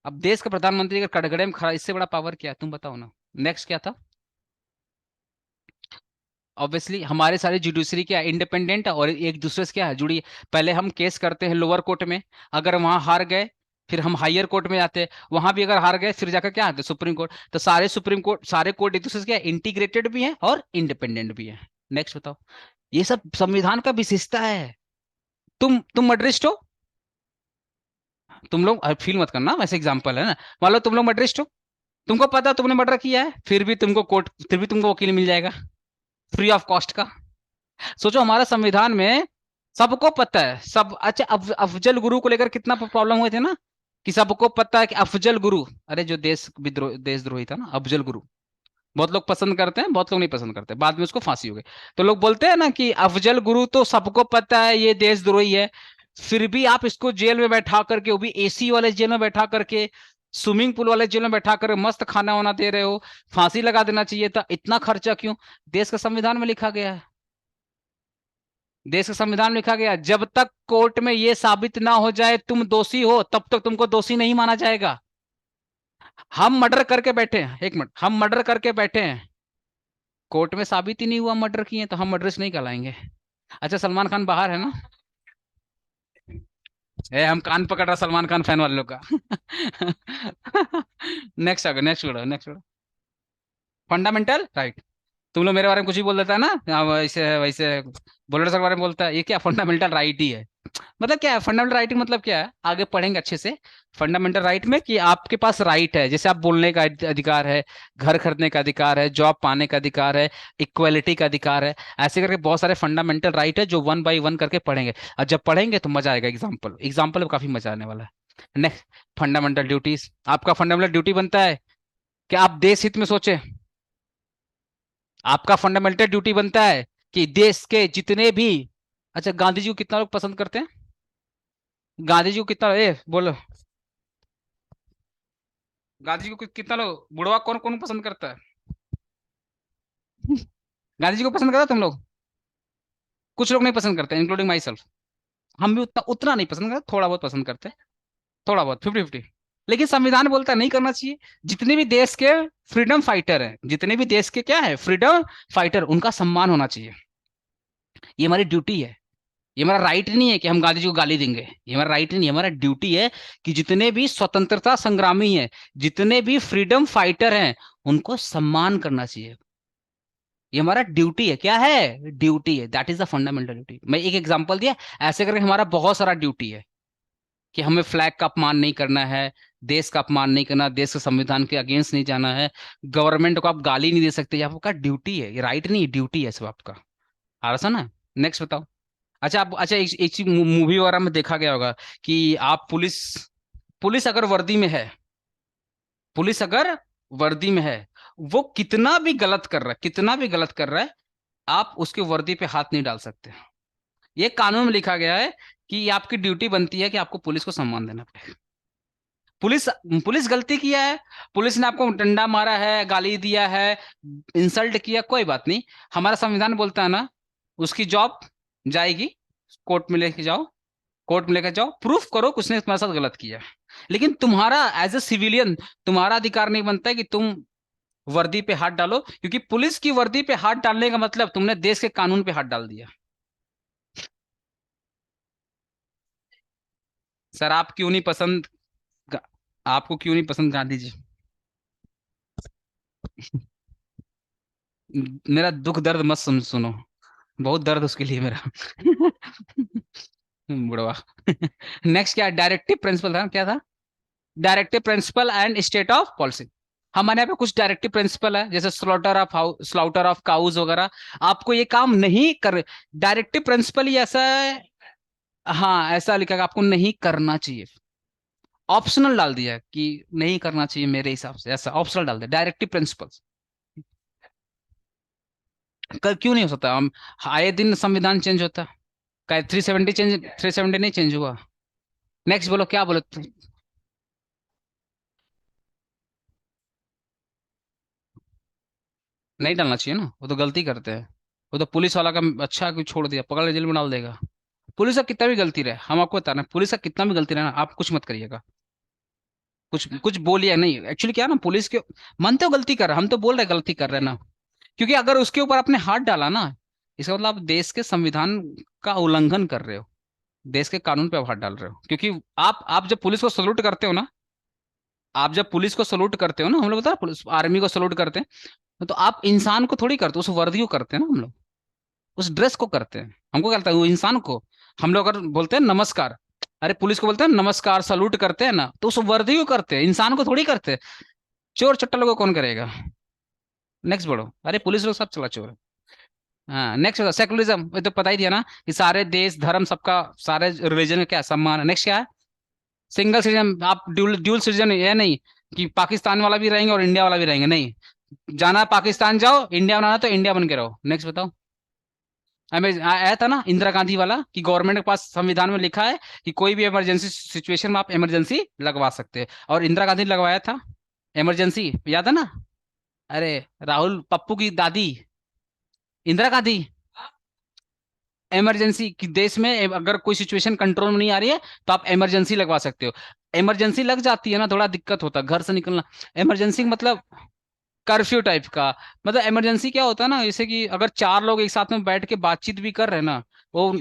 अब देश का प्रधानमंत्री अगर कटघरे में खड़ा, इससे बड़ा पावर क्या है तुम बताओ ना। नेक्स्ट क्या था? ऑब्वियसली हमारे सारे जुडिशरी क्या इंडिपेंडेंट है और एक दूसरे से क्या है जुड़ी। पहले हम केस करते हैं लोअर कोर्ट में, अगर वहां हार गए फिर हम हायर कोर्ट में जाते हैं, वहां भी अगर हार गए फिर जाकर क्या आते हैं सुप्रीम कोर्ट। तो सारे सुप्रीम कोर्ट, सारे कोर्ट एक दूसरे से क्या इंटीग्रेटेड भी है और इंडिपेंडेंट भी है। नेक्स्ट बताओ। ये सब संविधान का विशेषता है। तुम मर्डरिस्ट हो, तुम लोग फील मत करना, वैसे एग्जाम्पल है ना, मान लो तुम लोग मर्डरिस्ट हो, तुमको पता है तुमने मर्डर किया है, फिर भी तुमको कोर्ट, फिर भी तुमको वकील मिल जाएगा फ्री ऑफ कॉस्ट का। सोचो हमारा संविधान में सबको पता है सब। अच्छा अफजल गुरु को लेकर कितना प्रॉब्लम हुए थे ना, कि सबको पता है कि अफजल गुरु, अरे जो देशद्रोही था ना अफजल गुरु, बहुत लोग पसंद करते हैं बहुत लोग नहीं पसंद करते, बाद में उसको फांसी हो गई। तो लोग बोलते हैं ना कि अफजल गुरु तो सबको पता है ये देशद्रोही है, फिर भी आप इसको जेल में बैठा करके, वो भी एसी वाले जेल में बैठा करके, स्विमिंग पूल वाले जेल में बैठा कर मस्त खाना वाना दे रहे हो, फांसी लगा देना चाहिए था, इतना खर्चा क्यों? देश का संविधान में लिखा गया है, देश के संविधान में लिखा गया जब तक कोर्ट में यह साबित ना हो जाए तुम दोषी हो तब तक तुमको दोषी नहीं माना जाएगा। हम मर्डर करके बैठे हैं, एक मिनट, हम मर्डर करके बैठे हैं, कोर्ट में साबित ही नहीं हुआ मर्डर किए तो हम मर्डरस नहीं कहलाएंगे। अच्छा सलमान खान बाहर है ना, हम कान पकड़ रहा सलमान खान फैन वाले लोग का। नेक्स्ट आगे, नेक्स्ट फंडामेंटल राइट। तुम लोग मेरे बारे में कुछ भी बोल देता है ना, हाँ, वैसे वैसे बुलेट सर के बारे में बोलता है, ये क्या फंडामेंटल राइट ही है। मतलब क्या है फंडामेंटल राइट, मतलब क्या है आगे पढ़ेंगे अच्छे से। फंडामेंटल राइट में कि आपके पास राइट है, जैसे आप बोलने का अधिकार है, घर खरीदने का अधिकार है, जॉब पाने का अधिकार है, इक्वलिटी का अधिकार है, ऐसे करके बहुत सारे फंडामेंटल राइट है जो 1 बाय 1 करके पढ़ेंगे। और जब पढ़ेंगे तो मजा आएगा, एग्जाम्पल काफी मजा आने वाला है। Next fundamental duties. आपका फंडामेंटल ड्यूटी बनता है कि आप देश हित में सोचे, आपका फंडामेंटल ड्यूटी बनता है कि देश के जितने भी, अच्छा गांधी जी को कितना लोग पसंद करते हैं? गांधी जी को कितना, बोलो गांधी जी को कितना लोग, बुढ़वा कौन कौन पसंद करता है? गांधी जी को पसंद करता तुम लोग? कुछ लोग नहीं पसंद करते इंक्लूडिंग माई सेल्फ। हम भी उतना उतना नहीं पसंद करते, थोड़ा बहुत पसंद करते हैं, थोड़ा बहुत 50-50। लेकिन संविधान बोलता है नहीं करना चाहिए। जितने भी देश के फ्रीडम फाइटर हैं, जितने भी देश के क्या है फ्रीडम फाइटर, उनका सम्मान होना चाहिए। ये हमारी ड्यूटी है। ये हमारा राइट नहीं है कि हम गांधी जी को गाली देंगे, ये हमारा राइट नहीं है, हमारा ड्यूटी है कि जितने भी स्वतंत्रता संग्रामी हैं, जितने भी फ्रीडम फाइटर हैं, उनको सम्मान करना चाहिए। ये हमारा ड्यूटी है। क्या है? ड्यूटी है। That is the fundamental duty. मैं एक एग्जांपल दिया, ऐसे करके हमारा बहुत सारा ड्यूटी है कि हमें फ्लैग का अपमान नहीं करना है, देश का अपमान नहीं करना, देश के संविधान के अगेंस्ट नहीं जाना है, गवर्नमेंट को आप गाली नहीं दे सकते, ये आपका ड्यूटी है, ये राइट नहीं, ड्यूटी है सब आपका। आ रहा ना? नेक्स्ट बताओ। अच्छा आप, अच्छा एक चीज मूवी वगैरह में देखा गया होगा कि आप पुलिस पुलिस अगर वर्दी में है, पुलिस अगर वर्दी में है, वो कितना भी गलत कर रहा है, कितना भी गलत कर रहा है, आप उसके वर्दी पे हाथ नहीं डाल सकते। ये कानून में लिखा गया है कि ये आपकी ड्यूटी बनती है कि आपको पुलिस को सम्मान देना पड़ेगा। पुलिस पुलिस गलती किया है, पुलिस ने आपको डंडा मारा है, गाली दिया है, इंसल्ट किया, कोई बात नहीं, हमारा संविधान बोलता है ना, उसकी जॉब जाएगी, कोर्ट में लेके जाओ, कोर्ट में लेकर जाओ, प्रूफ करो कि उसने तुम्हारे साथ गलत किया। लेकिन तुम्हारा एज ए सिविलियन तुम्हारा अधिकार नहीं बनता है कि तुम वर्दी पे हाथ डालो, क्योंकि पुलिस की वर्दी पे हाथ डालने का मतलब तुमने देश के कानून पे हाथ डाल दिया। सर आप क्यों नहीं पसंद, आपको क्यों नहीं पसंद गांधी जी? मेरा दुख दर्द मत सुनो, बहुत दर्द उसके लिए मेरा। बुढ़वा। नेक्स्ट क्या? डायरेक्टिव प्रिंसिपल था, क्या था? Directive principle and state of policy. हमारे यहाँ पे कुछ डायरेक्टिव प्रिंसिपल है, जैसे स्लॉटर ऑफ काउज वगैरह, आपको ये काम नहीं कर, डायरेक्टिव प्रिंसिपल ही ऐसा है। हाँ ऐसा लिखा है आपको नहीं करना चाहिए, ऑप्शनल डाल दिया कि नहीं करना चाहिए मेरे हिसाब से, ऐसा ऑप्शनल डाल दिया डायरेक्टिव प्रिंसिपल। क्यों नहीं हो सकता? हम आए दिन संविधान चेंज होता है, क्या 370 नहीं चेंज हुआ? नेक्स्ट बोलो, क्या बोलो? नहीं डालना चाहिए ना, वो तो गलती करते हैं। वो तो पुलिस वाला का अच्छा कि छोड़ दिया, पकड़ के जेल में डाल देगा। पुलिस का कितना भी गलती रहे, हम आपको बता रहे हैं, पुलिस का कितना भी गलती रहे ना, आप कुछ मत करिएगा, कुछ कुछ बोलिए नहीं। एक्चुअली क्या ना, पुलिस के मानते हो गलती कर रहे हैं, हम तो बोल रहे हैं गलती कर रहे हैं ना, क्योंकि अगर उसके ऊपर आपने हाथ डाला ना, इसका मतलब आप देश के संविधान का उल्लंघन कर रहे हो, देश के कानून पे आप हाथ डाल रहे हो। क्योंकि आप जब पुलिस को सल्यूट करते हो ना, आप जब पुलिस को सल्यूट करते हो ना, हम लोग बता रहे हैं, पुलिस आर्मी को सल्यूट करते हैं, तो आप इंसान को थोड़ी करते हो, उस वर्दी को करते हैं ना हम लोग, उस ड्रेस को करते हैं। हमको क्या लगता है वो इंसान को, हम लोग अगर बोलते हैं नमस्कार, अरे पुलिस को बोलते हैं नमस्कार, सल्यूट करते हैं ना, तो उस वर्दी को करते हैं, इंसान को थोड़ी करते हैं। चोर चट्टा लोगों को कौन करेगा? नेक्स्ट बढ़ो। अरे पुलिस लोग सब चला चोर है। हाँ नेक्स्ट होगा सेकुलरिज्म, ये तो पता ही दिया ना कि सारे देश धर्म सबका, सारे रिलीजन का क्या सम्मान है। नेक्स्ट क्या है? Single citizen. आप ड्यूल ड्यूल सिटीजन, ये नहीं कि पाकिस्तान वाला भी रहेंगे और इंडिया वाला भी रहेंगे, नहीं, जाना पाकिस्तान जाओ, इंडिया बनाना तो इंडिया बन के रहो। नेक्स्ट बताओ। हमें आया था ना इंदिरा गांधी वाला कि गवर्नमेंट के पास संविधान में लिखा है कि कोई भी इमरजेंसी सिचुएशन में आप इमरजेंसी लगवा सकते हैं, और इंदिरा गांधी ने लगवाया था इमरजेंसी, याद है ना? अरे राहुल पप्पू की दादी इंदिरा गांधी, इमरजेंसी की देश में अगर कोई सिचुएशन कंट्रोल में नहीं आ रही है तो आप इमरजेंसी लगवा सकते हो। इमरजेंसी लग जाती है ना, थोड़ा दिक्कत होता है घर से निकलना। इमरजेंसी मतलब कर्फ्यू टाइप का, मतलब इमरजेंसी क्या होता है ना, जैसे कि अगर 4 लोग एक साथ में बैठ के बातचीत भी कर रहे हैं ना, वो,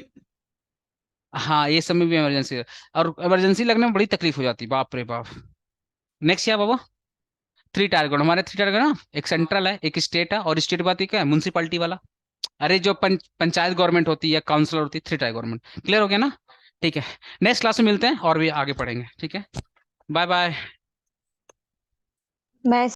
हाँ ये समय भी इमरजेंसी है, और इमरजेंसी लगने में बड़ी तकलीफ हो जाती है, बाप रे बाप। नेक्स्ट क्या बाबा? 3 टायर, हमारे 3 टायर ना, एक सेंट्रल है, एक स्टेट है, और स्टेट बात क्या है, म्यूनसिपैलिटी वाला। अरे जो पंचायत गवर्नमेंट होती है, काउंसिलर होती है, 3 टायर गवर्नमेंट। क्लियर हो गया ना? ठीक है, नेक्स्ट क्लास में मिलते हैं और भी आगे पढ़ेंगे, ठीक है, बाय बाय। मैं